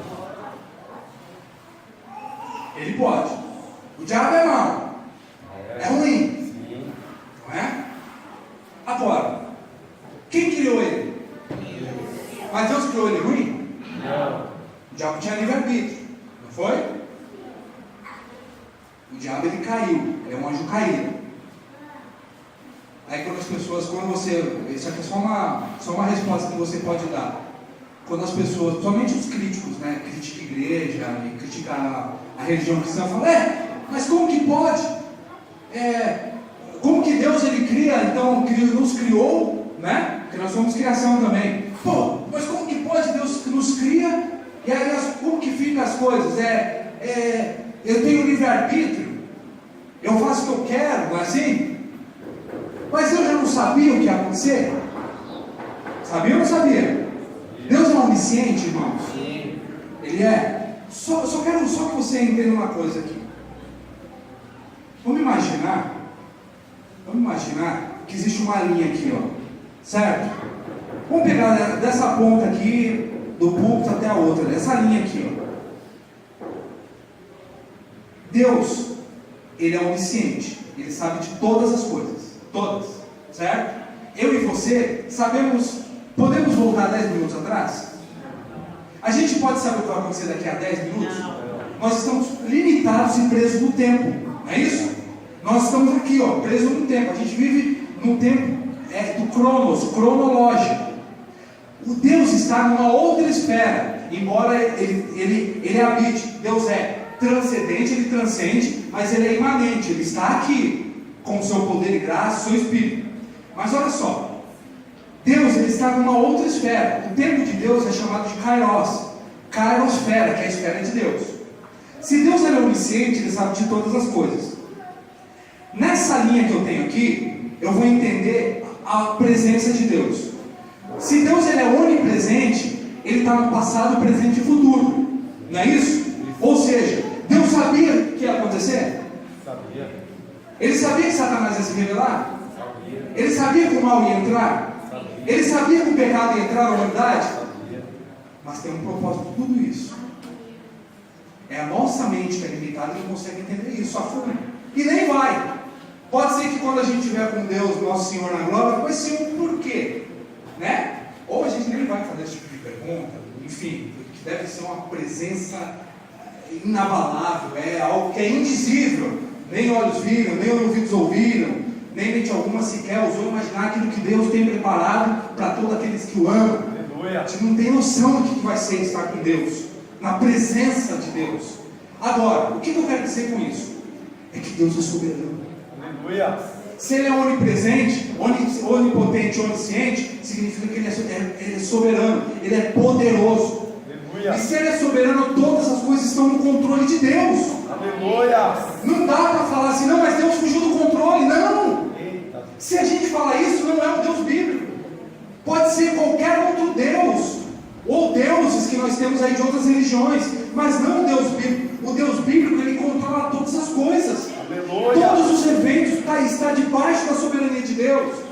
Ele pode. O diabo é mau. É ruim. Sim. Não é? Agora, quem criou ele? Mas Deus criou ele ruim? Não. O diabo tinha livre-arbítrio, não foi? O diabo ele caiu, ele é um anjo caído. Aí quando as pessoas, isso aqui é só uma resposta que você pode dar. Quando as pessoas, somente os críticos, né, criticam a igreja, criticam a religião cristã, falam, mas como que pode? Como que Deus ele cria, então nos criou, né? Porque nós somos criação também. Mas como que pode Deus nos cria? E aí como que ficam as coisas? Eu tenho livre-arbítrio, eu faço o que eu quero, não é assim? Mas eu já não sabia o que ia acontecer? Sabia ou não sabia? Deus é onisciente, irmãos? Sim. Ele é. Só quero que você entenda uma coisa aqui. Vamos imaginar que existe uma linha aqui, ó. Certo? Vamos pegar dessa ponta aqui, do púlpito até a outra, dessa linha aqui, ó. Deus, ele é onisciente. Ele sabe de todas as coisas. Todas. Certo? Eu e você podemos voltar 10 minutos atrás? A gente pode saber o que vai acontecer daqui a 10 minutos? Não. Nós estamos limitados e presos no tempo. Não é isso? Nós estamos aqui, ó, presos no tempo. A gente vive no tempo do cronos, cronológico. O Deus está numa outra esfera. Embora ele habite. Deus é transcendente, ele transcende, mas ele é imanente. Ele está aqui, com o seu poder e graça, o seu espírito. Mas olha só, Deus ele está numa outra esfera. O tempo de Deus é chamado de Kairos, Kairosfera, que é a esfera de Deus. Se Deus é onisciente, ele sabe de todas as coisas. Nessa linha que eu tenho aqui, eu vou entender a presença de Deus. Se Deus ele é onipresente, ele está no passado, presente e futuro. Não é isso? Ou seja, Deus sabia o que ia acontecer? Ele sabia que Satanás ia se revelar? Ele sabia que o mal ia entrar? Ele sabia que o pecado ia entrar na humanidade? Mas tem um propósito de tudo isso. É a nossa mente que é limitada e não consegue entender isso, afunda. E nem vai. Pode ser que quando a gente estiver com Deus, nosso Senhor na glória, vai ser um porquê, né? Ou a gente nem vai fazer esse tipo de pergunta, enfim, que deve ser uma presença inabalável, é algo que é indizível, nem olhos viram, nem ouvidos ouviram, nem mente alguma sequer ousou imaginar aquilo que Deus tem preparado para todos aqueles que o amam. Aleluia. A gente não tem noção do que vai ser estar com Deus, na presença de Deus. Agora, o que eu quero dizer com isso? É que Deus é soberano. Aleluia. Se Ele é onipresente, onipotente, onisciente, significa que Ele é soberano, Ele é poderoso. Aleluia. E se Ele é soberano, todas as coisas estão no controle de Deus. Aleluia. Não dá para falar assim, não, mas Deus fugiu do controle. Não! Eita. Se a gente fala isso, não é o Deus bíblico. Pode ser qualquer outro Deus, ou deuses que nós temos aí de outras religiões, mas não o Deus bíblico. O Deus bíblico, Ele controla todas as coisas. Aleluia. Todos os eventos está debaixo da soberania de Deus.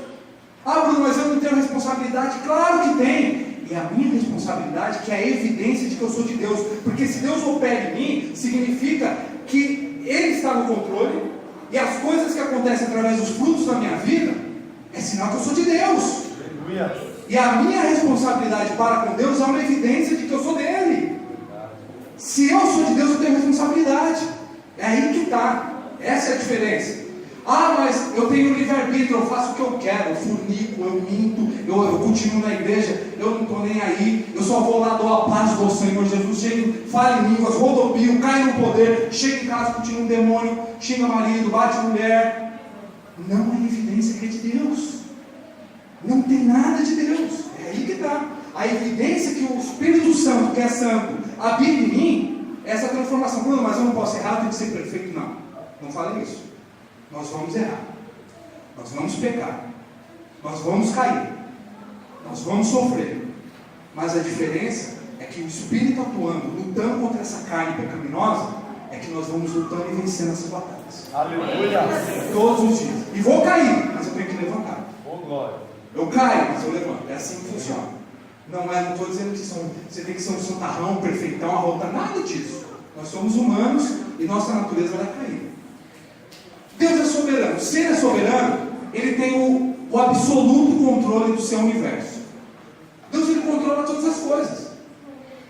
Ah, Bruno, mas eu não tenho responsabilidade? Claro que tem. E a minha responsabilidade, que é a evidência de que eu sou de Deus. Porque se Deus opera em mim, significa que Ele está no controle. E as coisas que acontecem através dos frutos da minha vida, é sinal que eu sou de Deus. Aleluia. E a minha responsabilidade para com Deus é uma evidência de que eu sou dele. Se eu sou de Deus, eu tenho responsabilidade. É aí que está. Essa é a diferença. Ah, mas eu tenho livre-arbítrio, eu faço o que eu quero, eu fornico, eu minto, eu continuo na igreja, eu não estou nem aí, eu só vou lá, dou a paz do Senhor Jesus, chego, falo em línguas, rodopio, caio no poder, chego em casa, continua um demônio, xinga marido, bate mulher. Não é evidência que é de Deus. Não tem nada de Deus. É aí que está. A evidência que o Espírito Santo, que é santo, habita em mim, é essa transformação. Bruno, mas eu não posso errar, tem que ser perfeito. Não. Não fale isso. Nós vamos errar. Nós vamos pecar. Nós vamos cair. Nós vamos sofrer. Mas a diferença é que o Espírito atuando, lutando contra essa carne pecaminosa, é que nós vamos lutando e vencendo essas batalhas. Aleluia. Todos os dias. E vou cair, mas eu tenho que levantar. Oh, glória. Eu caio, mas eu levanto. É assim que funciona. Não estou dizendo que você tem que ser um santarrão, perfeitão, arrota, nada disso. Nós somos humanos e nossa natureza vai cair. Deus é soberano. Se Ele é soberano, Ele tem o absoluto controle do seu universo. Deus, Ele controla todas as coisas.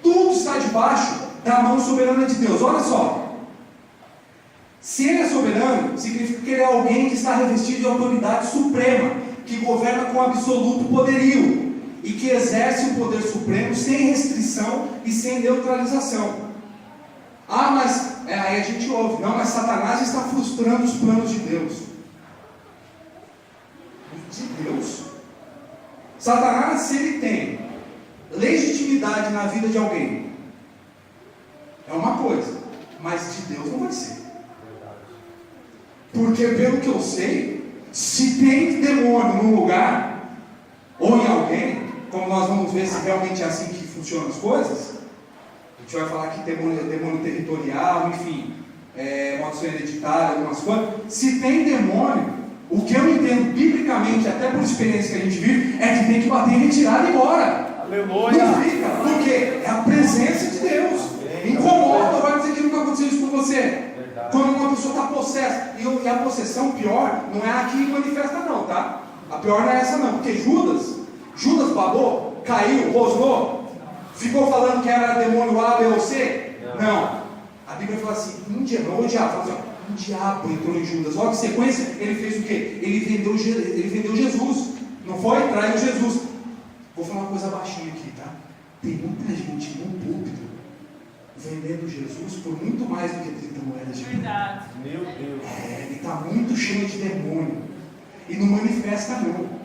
Tudo está debaixo da mão soberana de Deus. Olha só. Se Ele é soberano, significa que Ele é alguém que está revestido de autoridade suprema, que governa com absoluto poderio e que exerce o poder supremo sem restrição e sem neutralização. Ah, mas aí a gente ouve, não, mas Satanás está frustrando os planos de Deus. De Deus? Satanás, se ele tem legitimidade na vida de alguém, é uma coisa, mas de Deus não vai ser. Porque pelo que eu sei, se tem demônio num lugar, ou em alguém, como nós vamos ver se realmente é assim que funcionam as coisas, a gente vai falar que demônio territorial, enfim, maldição hereditária, algumas coisas. Se tem demônio, o que eu entendo biblicamente, até por experiência que a gente vive, é que tem que bater em retirada e ir embora. Aleluia. Não fica, porque é a presença de Deus. Incomoda, vai dizer que nunca aconteceu isso com você. Quando uma pessoa está possessa, e a possessão pior, não é a que manifesta não, tá? A pior não é essa não, porque Judas babou, caiu, rosnou, ficou falando que era demônio A, B ou C? Não. A Bíblia fala assim, um diabo entrou em Judas. Logo em sequência, ele fez o quê? Ele vendeu Jesus. Não foi? Traiu Jesus. Vou falar uma coisa baixinha aqui, tá? Tem muita gente no púlpito vendendo Jesus por muito mais do que 30 moedas de Verdade. Meu Deus. Ele está muito cheio de demônio. E não manifesta não.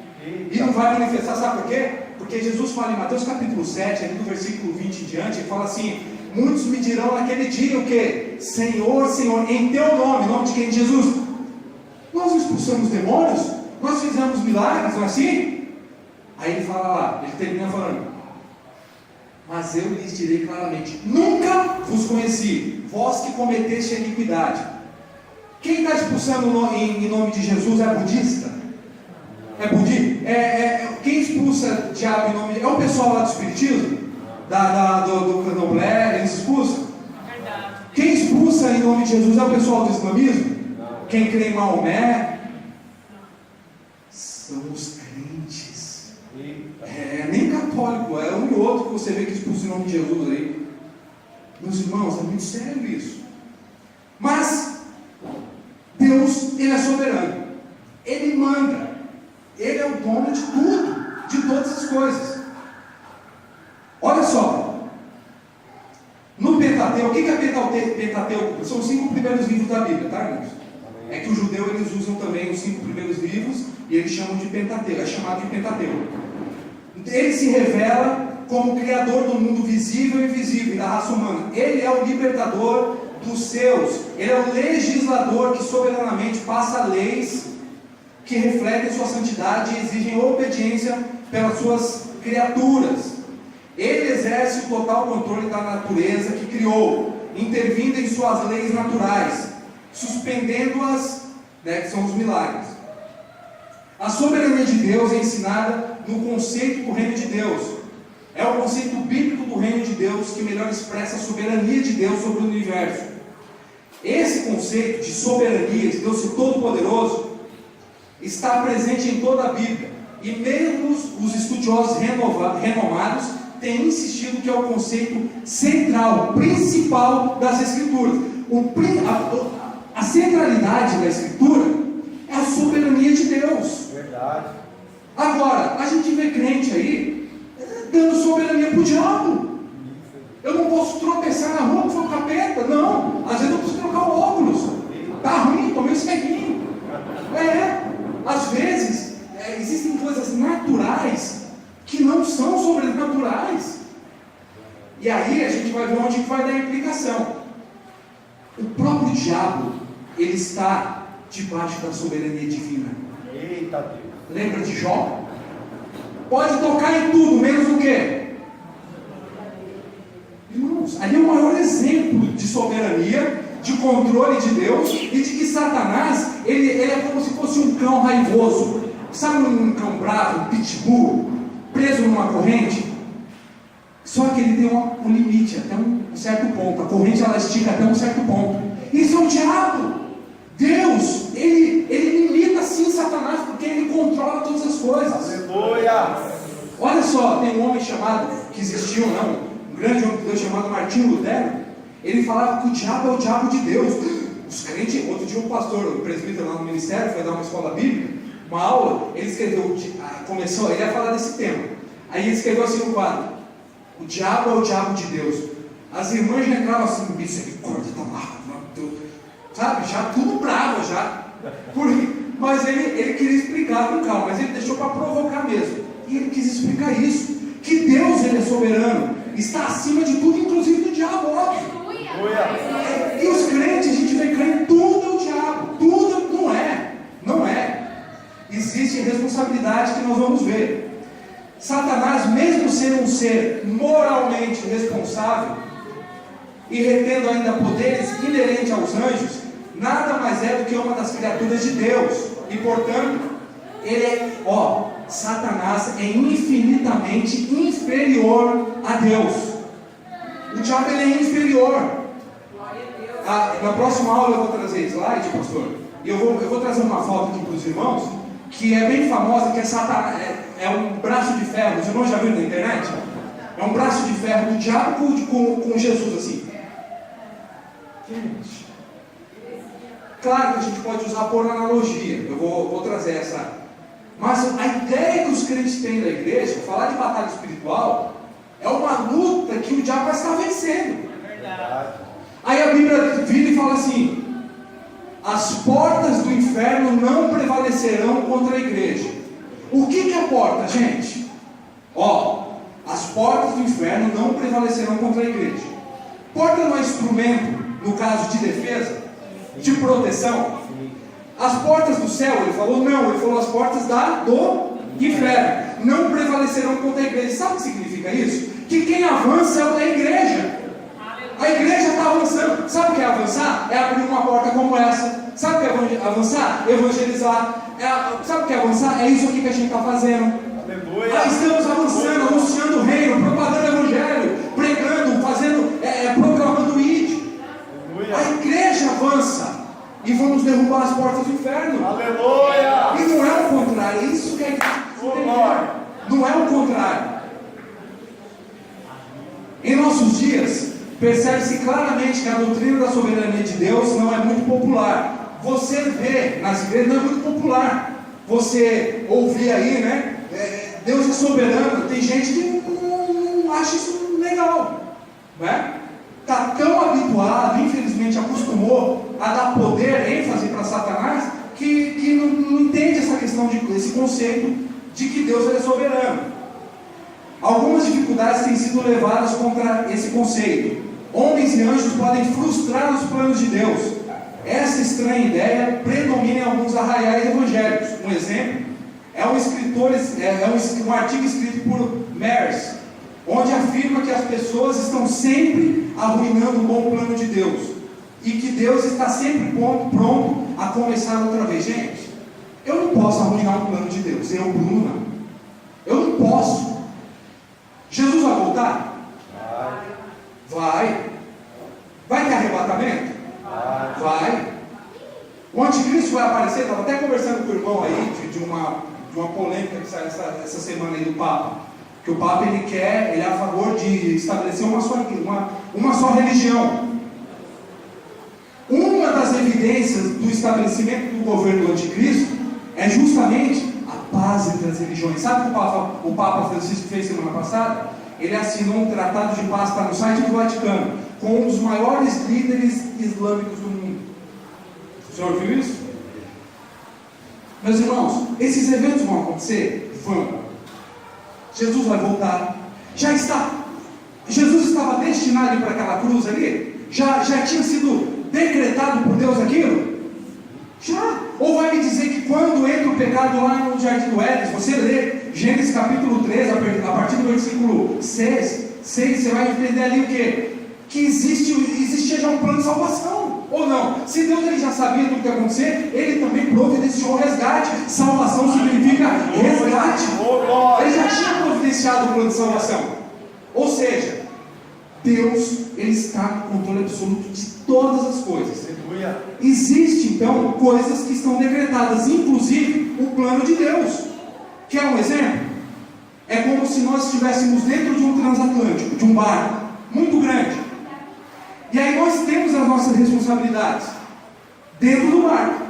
E não vai manifestar, sabe por quê? Porque Jesus fala em Mateus capítulo 7, ali do versículo 20 em diante, ele fala assim, muitos me dirão naquele dia o quê? Senhor, Senhor, em teu nome de quem? De Jesus. Nós expulsamos demônios? Nós fizemos milagres, não é assim? Aí ele fala lá, ele termina falando, mas eu lhes direi claramente, nunca vos conheci, vós que cometeste a iniquidade. Quem está expulsando em nome de Jesus é budista? É budista? Quem expulsa diabo em nome de... É o pessoal lá do espiritismo? Do candomblé? Eles expulsam? Verdade. Quem expulsa em nome de Jesus é o pessoal do islamismo? Quem crê em Maomé? São os crentes. Nem católico, é um e outro que você vê que expulsa em nome de Jesus aí. Meus irmãos, é muito sério isso. Mas Deus, Ele é soberano. Ele manda. Ele é o dono de tudo, de todas as coisas. Olha só. No Pentateuco, o que é Pentateuco? São os 5 primeiros livros da Bíblia, tá, irmãos? É que o judeu, eles usam também os 5 primeiros livros e eles chamam de Pentateuco, é chamado de Pentateuco. Ele se revela como criador do mundo visível e invisível, da raça humana. Ele é o libertador dos seus. Ele é o legislador que soberanamente passa leis que refletem sua santidade e exigem obediência pelas suas criaturas. Ele exerce o total controle da natureza que criou, intervindo em suas leis naturais, suspendendo-as, que são os milagres. A soberania de Deus é ensinada no conceito do reino de Deus. É o conceito bíblico do reino de Deus que melhor expressa a soberania de Deus sobre o universo. Esse conceito de soberania, de Deus ser todo-poderoso, está presente em toda a Bíblia. E mesmo os estudiosos renomados têm insistido que é o conceito central, principal das Escrituras. A centralidade da Escritura é a soberania de Deus. Verdade. Agora, a gente vê crente aí dando soberania para o diabo. Eu não posso tropeçar na rua que foi o capeta. Não, às vezes eu preciso trocar o óculos. Está ruim, tomei um ceguinho. Às vezes existem coisas naturais que não são sobrenaturais. E aí a gente vai ver onde vai dar a implicação. O próprio diabo, ele está debaixo da soberania divina. Eita Deus. Lembra de Jó? Pode tocar em tudo, menos o quê? Irmãos, ali é o maior exemplo de soberania, de controle de Deus e de que Satanás, ele é como se fosse um cão raivoso. Sabe um cão bravo, um pitbull, preso numa corrente? Só que ele tem um limite, até um certo ponto. A corrente ela estica até um certo ponto. Isso é o diabo. Deus, ele limita sim Satanás, porque ele controla todas as coisas. Aleluia! Olha só, tem um homem chamado, que existiu, não, um grande homem de Deus chamado Martinho Lutero. Ele falava que o diabo é o diabo de Deus. Os crentes, outro dia um pastor, um presbítero lá no ministério, foi dar uma escola bíblica, uma aula, ele escreveu, ele ia falar desse tema. Aí ele escreveu assim no quadro: o diabo é o diabo de Deus. As irmãs já entravam assim, misericórdia, tá lá, sabe, já tudo bravo já. Mas ele queria explicar com calma, mas ele deixou para provocar mesmo. E ele quis explicar isso, que Deus, ele é soberano, está acima de tudo, inclusive do diabo, óbvio. E os crentes, a gente vai crer em tudo é o diabo, tudo não é. Existe responsabilidade que nós vamos ver. Satanás, mesmo sendo um ser moralmente responsável e retendo ainda poderes inerentes aos anjos, nada mais é do que uma das criaturas de Deus. E portanto, Satanás é infinitamente inferior a Deus. O diabo ele é inferior. Na próxima aula eu vou trazer slide, pastor. E eu vou trazer uma foto aqui para os irmãos, que é bem famosa, que é Satanás, é um braço de ferro. Os irmãos já viram na internet? É um braço de ferro do diabo com Jesus assim. Gente, claro que a gente pode usar por analogia. Eu vou trazer essa. Mas a ideia que os crentes têm da igreja, falar de batalha espiritual, é uma luta que o diabo vai estar vencendo. É verdade. Aí a Bíblia vira e fala assim: as portas do inferno não prevalecerão contra a igreja. O que é a porta, gente? As portas do inferno não prevalecerão contra a igreja. Porta não é instrumento, no caso de defesa, de proteção. As portas do céu, ele falou, não, ele falou as portas do inferno não prevalecerão contra a igreja. Sabe o que significa isso? Que quem avança é a igreja. A igreja está avançando. Sabe o que é avançar? É abrir uma porta como essa. Sabe o que é avançar? Evangelizar. Sabe o que é avançar? É isso aqui que a gente está fazendo. Aleluia. Estamos avançando, anunciando o reino, propagando o evangelho, pregando, proclamando o ID. A igreja avança e vamos derrubar as portas do inferno. Aleluia. E não é o contrário, isso que é não é o contrário. Em nossos dias, percebe-se claramente que a doutrina da soberania de Deus não é muito popular. Você vê nas igrejas, não é muito popular. Você ouvir aí, né? Deus é soberano. Tem gente que não acha isso legal, né? Está tão habituado, infelizmente acostumou a dar poder, ênfase para Satanás, que não entende essa questão, esse conceito de que Deus é soberano. Algumas dificuldades têm sido levadas contra esse conceito. Homens e anjos podem frustrar os planos de Deus. Essa estranha ideia predomina em alguns arraiais evangélicos. Um exemplo é um artigo escrito por Mers, onde afirma que as pessoas estão sempre arruinando o bom plano de Deus e que Deus está sempre pronto a começar outra vez. Gente, eu não posso arruinar um plano de Deus. Eu, Bruna, eu não posso. Jesus vai voltar? Vai. Vai ter arrebatamento? Vai. O anticristo vai aparecer. Estava até conversando com o irmão aí de uma polêmica que saiu essa semana aí do Papa. Que o Papa ele é a favor de estabelecer uma só religião. Uma das evidências do estabelecimento do governo do anticristo é justamente a paz entre as religiões. Sabe o que o Papa Francisco fez semana passada? Ele assinou um tratado de paz, está no site do Vaticano, com um dos maiores líderes islâmicos do mundo. O senhor viu isso? Meus irmãos, esses eventos vão acontecer? Vão. Jesus vai voltar. Jesus estava destinado a ir para aquela cruz ali? Já tinha sido decretado por Deus aquilo? Já. Ou vai me dizer que quando entra o pecado lá no Jardim do Éden, você lê Gênesis capítulo 3, a partir do versículo 6, você vai entender ali o quê? Que existia já um plano de salvação, ou não? Se Deus ele já sabia do que ia acontecer, ele também providenciou o resgate. Salvação significa resgate. Ele já tinha providenciado o plano de salvação. Ou seja, Deus ele está no controle absoluto de todas as coisas. Existem então coisas que estão decretadas, inclusive o plano de Deus. Quer um exemplo? É como se nós estivéssemos dentro de um transatlântico, de um barco muito grande. E aí nós temos as nossas responsabilidades dentro do barco.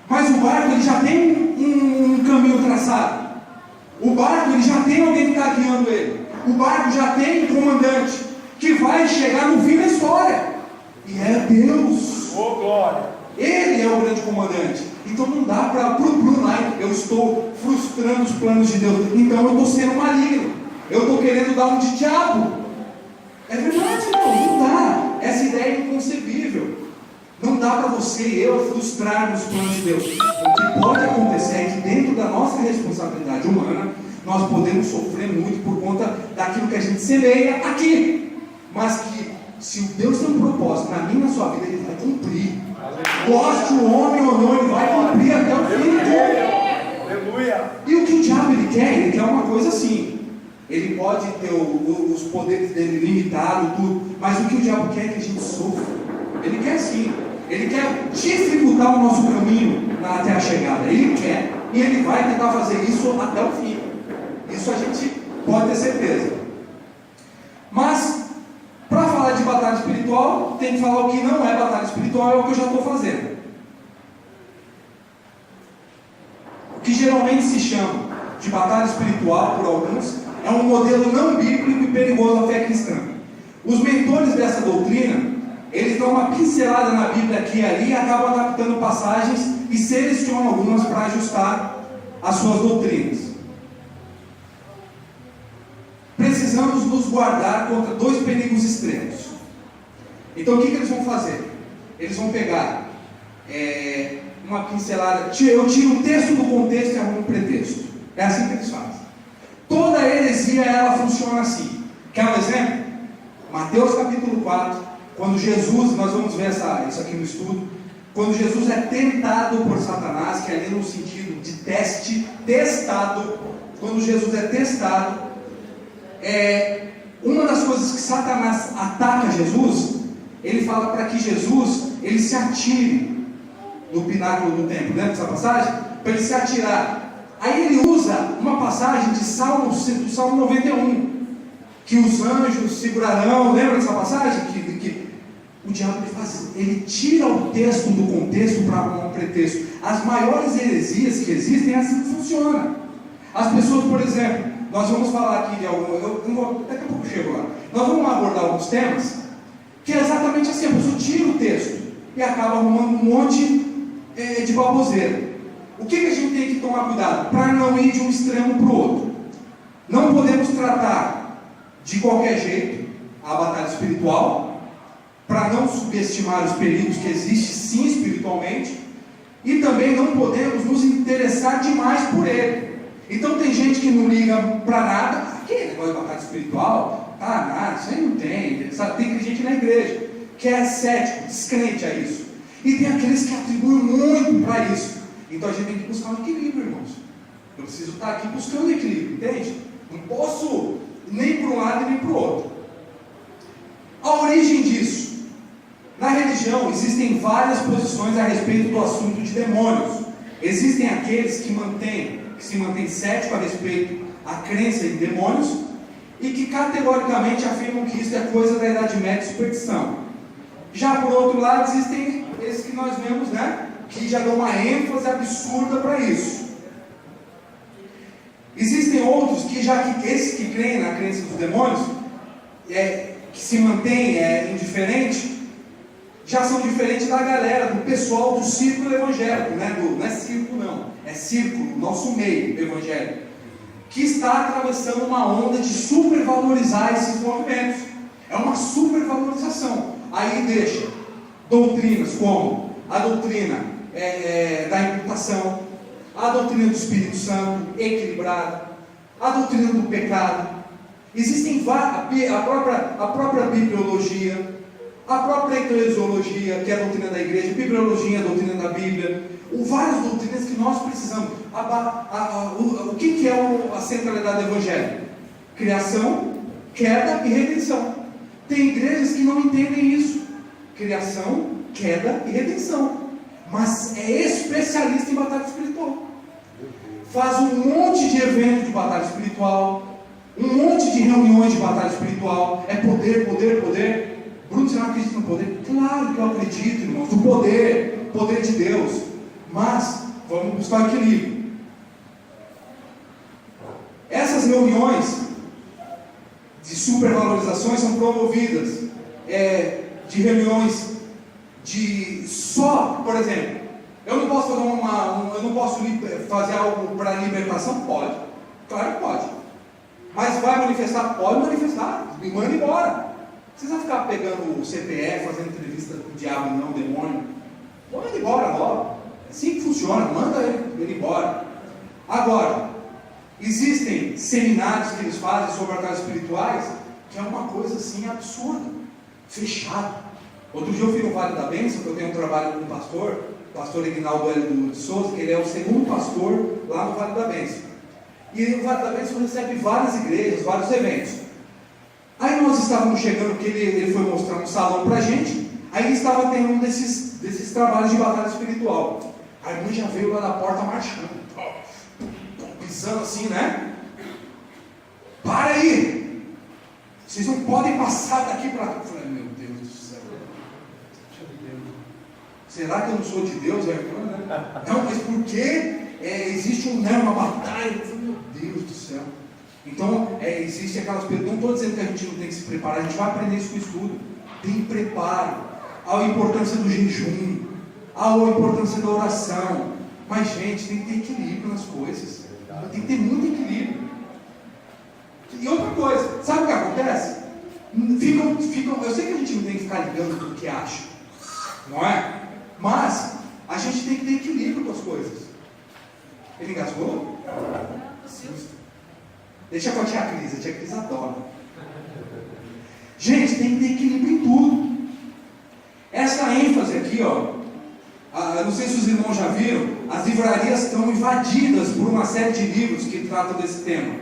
Mas o barco ele já tem um caminho traçado. O barco ele já tem alguém que está guiando ele. O barco já tem um comandante que vai chegar no fim da história. E é Deus. Oh, glória. Ele é o grande comandante. Então não dá para Bruno, eu estou frustrando os planos de Deus. Então eu estou sendo maligno. Eu estou querendo dar um de diabo. É verdade, não dá. Essa ideia é inconcebível. Não dá para você e eu frustrar os planos de Deus. O que pode acontecer é que dentro da nossa responsabilidade humana, nós podemos sofrer muito por conta daquilo que a gente semeia aqui. Mas que se o Deus tem um propósito na minha e na sua vida, Ele vai cumprir. Goste o homem ou não, Ele vai cumprir até o fim. Aleluia. E o que o diabo ele quer uma coisa assim. Ele pode ter os poderes dele limitados, tudo, mas o que o diabo quer é que a gente sofra. Ele quer sim. Ele quer dificultar o nosso caminho até a chegada. Ele quer. E ele vai tentar fazer isso até o fim. Isso a gente pode ter certeza. Mas, para falar de batalha espiritual, tem que falar o que não é batalha espiritual, é o que eu já estou fazendo. O que geralmente se chama de batalha espiritual, por alguns, é um modelo não bíblico e perigoso da fé cristã. Os mentores dessa doutrina, eles dão uma pincelada na Bíblia aqui e ali e acabam adaptando passagens e selecionam algumas para ajustar as suas doutrinas. Precisamos nos guardar contra dois perigos extremos. Então o que eles vão fazer? Eles vão pegar uma pincelada, eu tiro um texto do contexto e arrumo um pretexto. É assim que eles fazem. Toda heresia ela funciona assim. Quer um exemplo? Mateus capítulo 4, quando Jesus, nós vamos ver isso aqui no estudo, quando Jesus é tentado por Satanás, que é ali no sentido de testado, quando Jesus é testado, uma das coisas que Satanás ataca Jesus, ele fala para que Jesus, ele se atire no pináculo do templo, lembra dessa passagem? Para ele se atirar. Aí ele usa uma passagem do Salmo 91, que os anjos segurarão, lembra dessa passagem? Que o diabo ele tira o texto do contexto para um pretexto. As maiores heresias que existem, é assim que funciona. As pessoas, por exemplo, nós vamos falar aqui de daqui a pouco eu chego lá. Nós vamos abordar alguns temas que é exatamente assim: a pessoa tira o texto e acaba arrumando um monte de baboseira. O que a gente tem que tomar cuidado? Para não ir de um extremo para o outro. Não podemos tratar de qualquer jeito a batalha espiritual, para não subestimar os perigos que existem sim espiritualmente, e também não podemos nos interessar demais por ele. Então tem gente que não liga para nada. Que negócio de batalha espiritual? Nada, isso aí não tem. Sabe? Tem gente na igreja que é cético, descrente a isso. E tem aqueles que atribuem muito para isso. Então a gente tem que buscar um equilíbrio, irmãos. Eu preciso estar aqui buscando equilíbrio, entende? Não posso nem para um lado nem para o outro. A origem disso: na religião existem várias posições a respeito do assunto de demônios. Existem aqueles que se mantêm céticos a respeito à crença em demônios e que categoricamente afirmam que isso é coisa da Idade Média e superstição. Já por outro lado, existem esses que nós vemos, que já dão uma ênfase absurda para isso. Existem outros esses que creem na crença dos demônios, que se mantêm indiferentes, já são diferentes da galera, do pessoal do círculo evangélico, não é círculo não, é círculo, nosso meio evangélico, que está atravessando uma onda de supervalorizar esses movimentos. É uma supervalorização. Aí deixa doutrinas como a doutrina da imputação, a doutrina do Espírito Santo equilibrada, a doutrina do pecado. Existem a própria bibliologia, a própria eclesiologia, que é a doutrina da igreja, a bibliologia, a doutrina da Bíblia, várias doutrinas que nós precisamos. O que é a centralidade do Evangelho? Criação, queda e redenção. Tem igrejas que não entendem isso: criação, queda e redenção, mas é especialista em batalha espiritual. Faz um monte de eventos de batalha espiritual, um monte de reuniões de batalha espiritual. É poder, poder, poder. Bruno, você não acredita no poder? Claro que eu acredito, irmãos, no poder de Deus. Mas vamos buscar o equilíbrio. Essas reuniões de supervalorizações são promovidas de reuniões por exemplo, eu não posso fazer algo para libertação? Pode, claro que pode. Mas vai manifestar? Pode manifestar, me manda embora. Vocês vão ficar pegando o CPF, fazendo entrevista com o diabo, não, demônio? Manda embora logo. É assim que funciona, manda ele embora. Agora, existem seminários que eles fazem sobre batalhas espirituais, que é uma coisa assim absurda, fechado. Outro dia eu fui no Vale da Bênção, que eu tenho um trabalho com o pastor Ignaldo Hélio de Souza, que ele é o segundo pastor lá no Vale da Bênção. E o Vale da Bênção recebe várias igrejas, vários eventos. Aí nós estávamos chegando, porque ele foi mostrar um salão pra gente. Aí ele estava tendo um desses trabalhos de batalha espiritual. A irmã já veio lá da porta marchando, pisando assim, Para aí! Vocês não podem passar daqui para cá. Eu falei, meu Deus do céu. Será que eu não sou de Deus, irmã? Não, mas por que existe uma batalha? Eu falei, meu Deus do céu. Então, existe aquelas perguntas. Não estou dizendo que a gente não tem que se preparar, a gente vai aprender isso com o estudo. Tem preparo, há a importância do jejum, há a importância da oração. Mas, gente, tem que ter equilíbrio nas coisas. Tem que ter muito equilíbrio. E outra coisa, sabe o que acontece? Eu sei que a gente não tem que ficar ligando para o que acha, não é? Mas a gente tem que ter equilíbrio com as coisas. Ele engasgou? Deixa com a tia Cris adora. Gente, tem que ter equilíbrio em tudo. Essa ênfase aqui, não sei se os irmãos já viram, as livrarias estão invadidas por uma série de livros que tratam desse tema.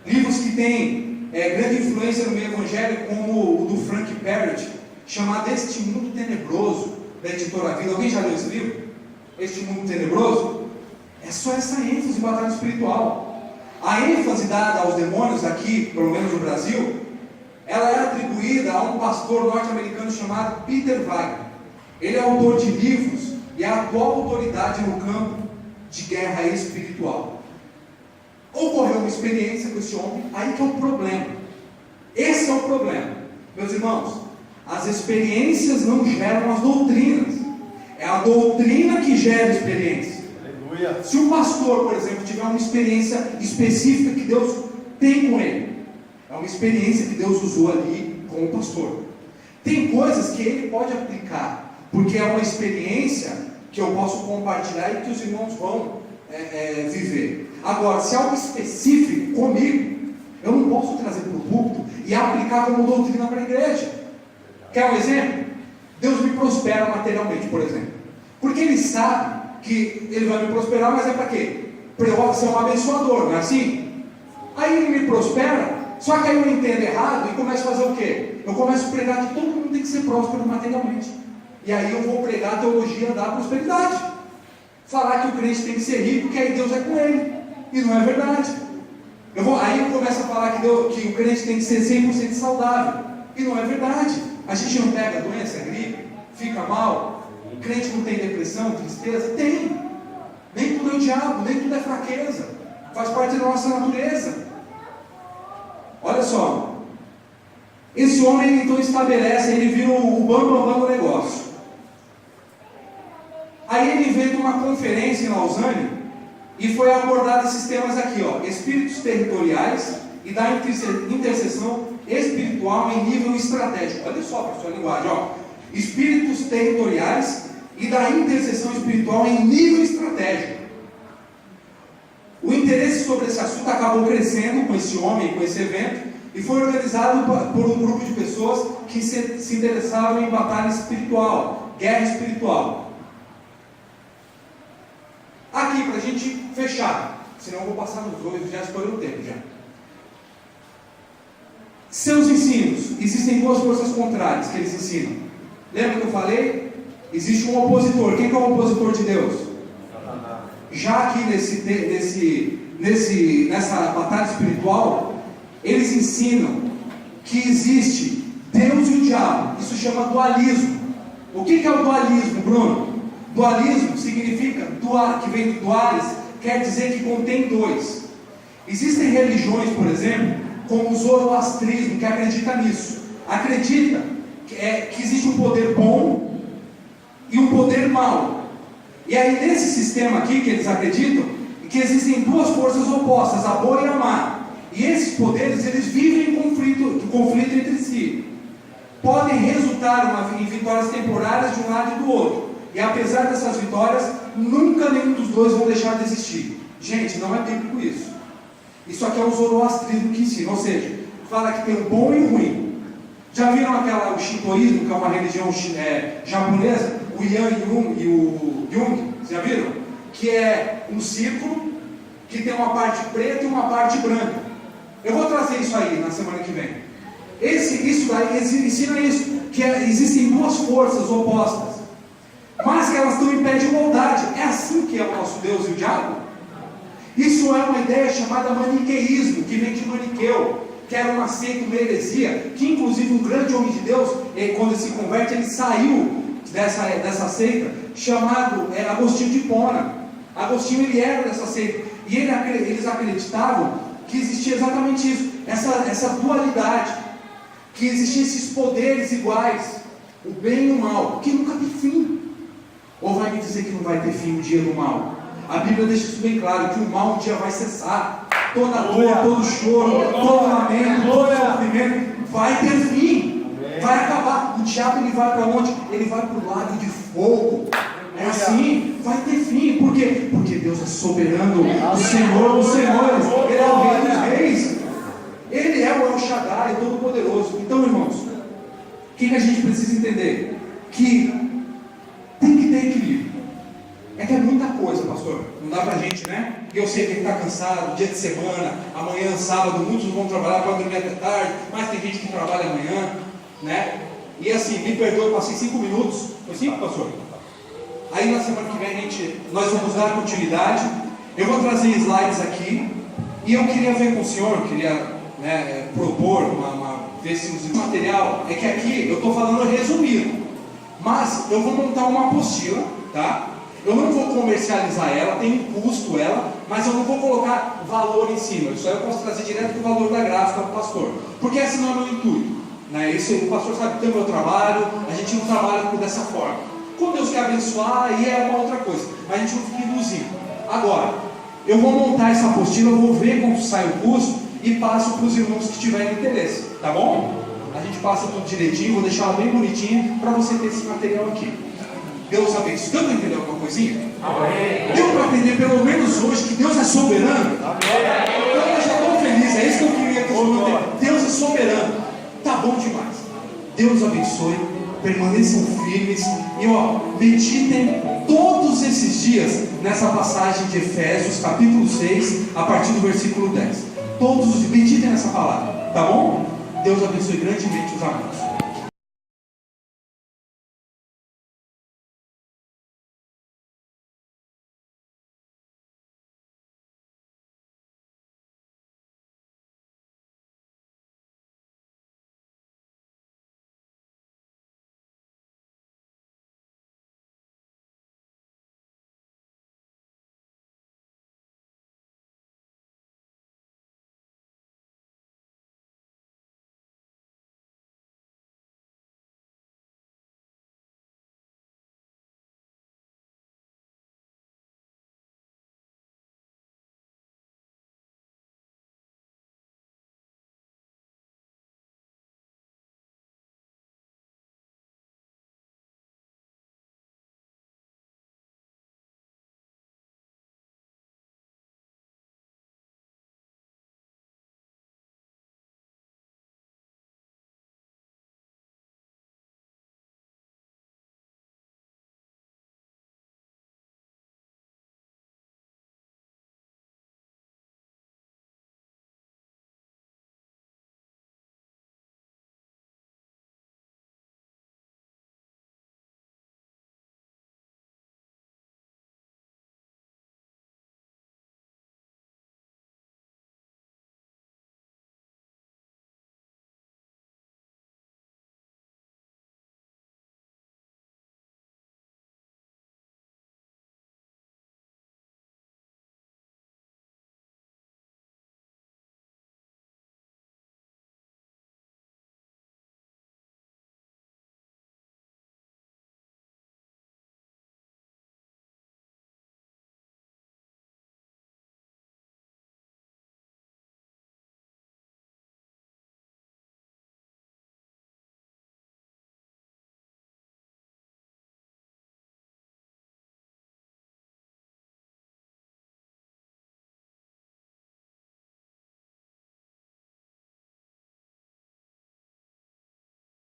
Livros que têm grande influência no meio evangélico, como o do Frank Perrett, chamado Este Mundo Tenebroso, da editora Vida. Alguém já leu esse livro? Este Mundo Tenebroso? É só essa ênfase em batalha espiritual. A ênfase dada aos demônios aqui, pelo menos no Brasil, ela é atribuída a um pastor norte-americano chamado Peter Wagner. Ele é autor de livros e é a atual autoridade no campo de guerra espiritual. Ocorreu uma experiência com esse homem, aí que é o problema. Esse é o problema. Meus irmãos, as experiências não geram as doutrinas. É a doutrina que gera a experiência. Aleluia. Se o pastor, por exemplo, tiver uma experiência específica que Deus tem com ele, é uma experiência que Deus usou ali com o pastor. Tem coisas que ele pode aplicar, porque é uma experiência que eu posso compartilhar e que os irmãos vão viver. Agora, se é algo específico comigo, eu não posso trazer para o púlpito e aplicar como doutrina para a igreja. Quer um exemplo? Deus me prospera materialmente, por exemplo, porque Ele sabe que Ele vai me prosperar, mas é para quê? Para eu ser um abençoador, não é assim? Aí Ele me prospera, só que aí eu entendo errado e começo a fazer o quê? Eu começo a pregar que todo mundo tem que ser próspero materialmente. E aí eu vou pregar a teologia da prosperidade. Falar que o crente tem que ser rico, que aí Deus é com ele. E não é verdade. Aí eu começo a falar que o crente tem que ser 100% saudável. E não é verdade. A gente não pega doença, gripe, fica mal. O crente não tem depressão, tristeza? Tem. Nem tudo é o diabo, nem tudo é fraqueza. Faz parte da nossa natureza. Olha só. Esse homem então estabelece, ele vira o bambambam do negócio. Aí ele veio de uma conferência em Lausanne e foi abordar esses temas aqui, ó, espíritos territoriais e da intercessão espiritual em nível estratégico. Olha só para a sua linguagem, ó, espíritos territoriais e da intercessão espiritual em nível estratégico. O interesse sobre esse assunto acabou crescendo com esse homem, com esse evento, e foi organizado por um grupo de pessoas que se interessavam em batalha espiritual, guerra espiritual. Aqui, para a gente fechar, senão eu vou passar nos dois, já estourei o tempo já. Seus ensinos, existem duas forças contrárias que eles ensinam. Lembra que eu falei? Existe um opositor. Quem que é o opositor de Deus? Já aqui nessa batalha espiritual, eles ensinam que existe Deus e o diabo. Isso chama dualismo. O que é o dualismo, Bruno? Dualismo significa, que vem do dualis, quer dizer que contém dois. Existem religiões, por exemplo, como o zoroastrismo, que acredita nisso. Acredita que existe um poder bom e um poder mau. E aí nesse sistema aqui que eles acreditam, que existem duas forças opostas, a boa e a má. E esses poderes, eles vivem em conflito entre si. Podem resultar em vitórias temporárias de um lado e do outro. E apesar dessas vitórias, nunca nenhum dos dois vão deixar de existir. Gente, não é bíblico isso. Isso aqui é o zoroastrismo que ensina. Ou seja, fala que tem o bom e o ruim. Já viram o shintoísmo, que é uma religião japonesa? O Yang e o Jung, já viram? Que é um círculo que tem uma parte preta e uma parte branca. Eu vou trazer isso aí na semana que vem. Isso daí ensina isso, que existem duas forças opostas, mas que elas estão em pé de igualdade. É assim que é o nosso Deus e o diabo? Isso é uma ideia chamada maniqueísmo, que vem de Maniqueu, que era uma seita, uma heresia, que inclusive um grande homem de Deus, quando ele se converte, ele saiu dessa seita, chamado Agostinho de Hipona. Agostinho, ele era dessa seita, e eles acreditavam que existia exatamente isso, essa dualidade, que existiam esses poderes iguais, o bem e o mal, que nunca tem fim. Ou vai me dizer que não vai ter fim o dia do mal? A Bíblia deixa isso bem claro, que o mal um dia vai cessar. Toda dor, todo choro, todo lamento, todo sofrimento vai ter fim, vai acabar. O diabo, ele vai para onde? Ele vai para o lago de fogo. É assim, vai ter fim. Por quê? Porque Deus é soberano, o Senhor dos senhores, Ele é o Rei dos reis, Ele é o El Shaddai, todo-poderoso. Então, irmãos, o que a gente precisa entender? Que tem que ter equilíbrio. que é muita coisa, pastor. Não dá pra gente, né? E eu sei que ele está cansado, dia de semana, amanhã, sábado, muitos vão trabalhar para dormir até tarde, mas tem gente que trabalha amanhã, né? E assim, me perdoe, eu passei 5 minutos. Foi 5, pastor? Aí na semana que vem nós vamos dar continuidade. Eu vou trazer slides aqui. E eu queria ver com o senhor, propor ver se o material. É que aqui eu estou falando resumido. Mas eu vou montar uma apostila, tá? Eu não vou comercializar ela, tem um custo ela, mas eu não vou colocar valor em cima. Isso aí eu posso trazer direto do valor da gráfica para o pastor. Porque esse não é o meu intuito. Né? Isso, o pastor sabe que tem o meu trabalho, a gente não trabalha dessa forma. Quando Deus quer abençoar, aí é uma outra coisa. Mas a gente não fica induzindo. Agora, eu vou montar essa apostila, eu vou ver como sai o custo e passo para os irmãos que tiverem interesse. Tá bom? A gente passa tudo direitinho, vou deixar ela bem bonitinha para você ter esse material aqui. Deus abençoe. Deu para entender alguma coisinha? Amém. Deu para entender pelo menos hoje que Deus é soberano? Amém. Então eu já estou feliz, é isso que eu queria que Deus é soberano. Tá bom demais. Deus abençoe, permaneçam firmes e meditem todos esses dias nessa passagem de Efésios, capítulo 6, a partir do versículo 10. Todos meditem nessa palavra, tá bom? Deus abençoe grandemente os amados.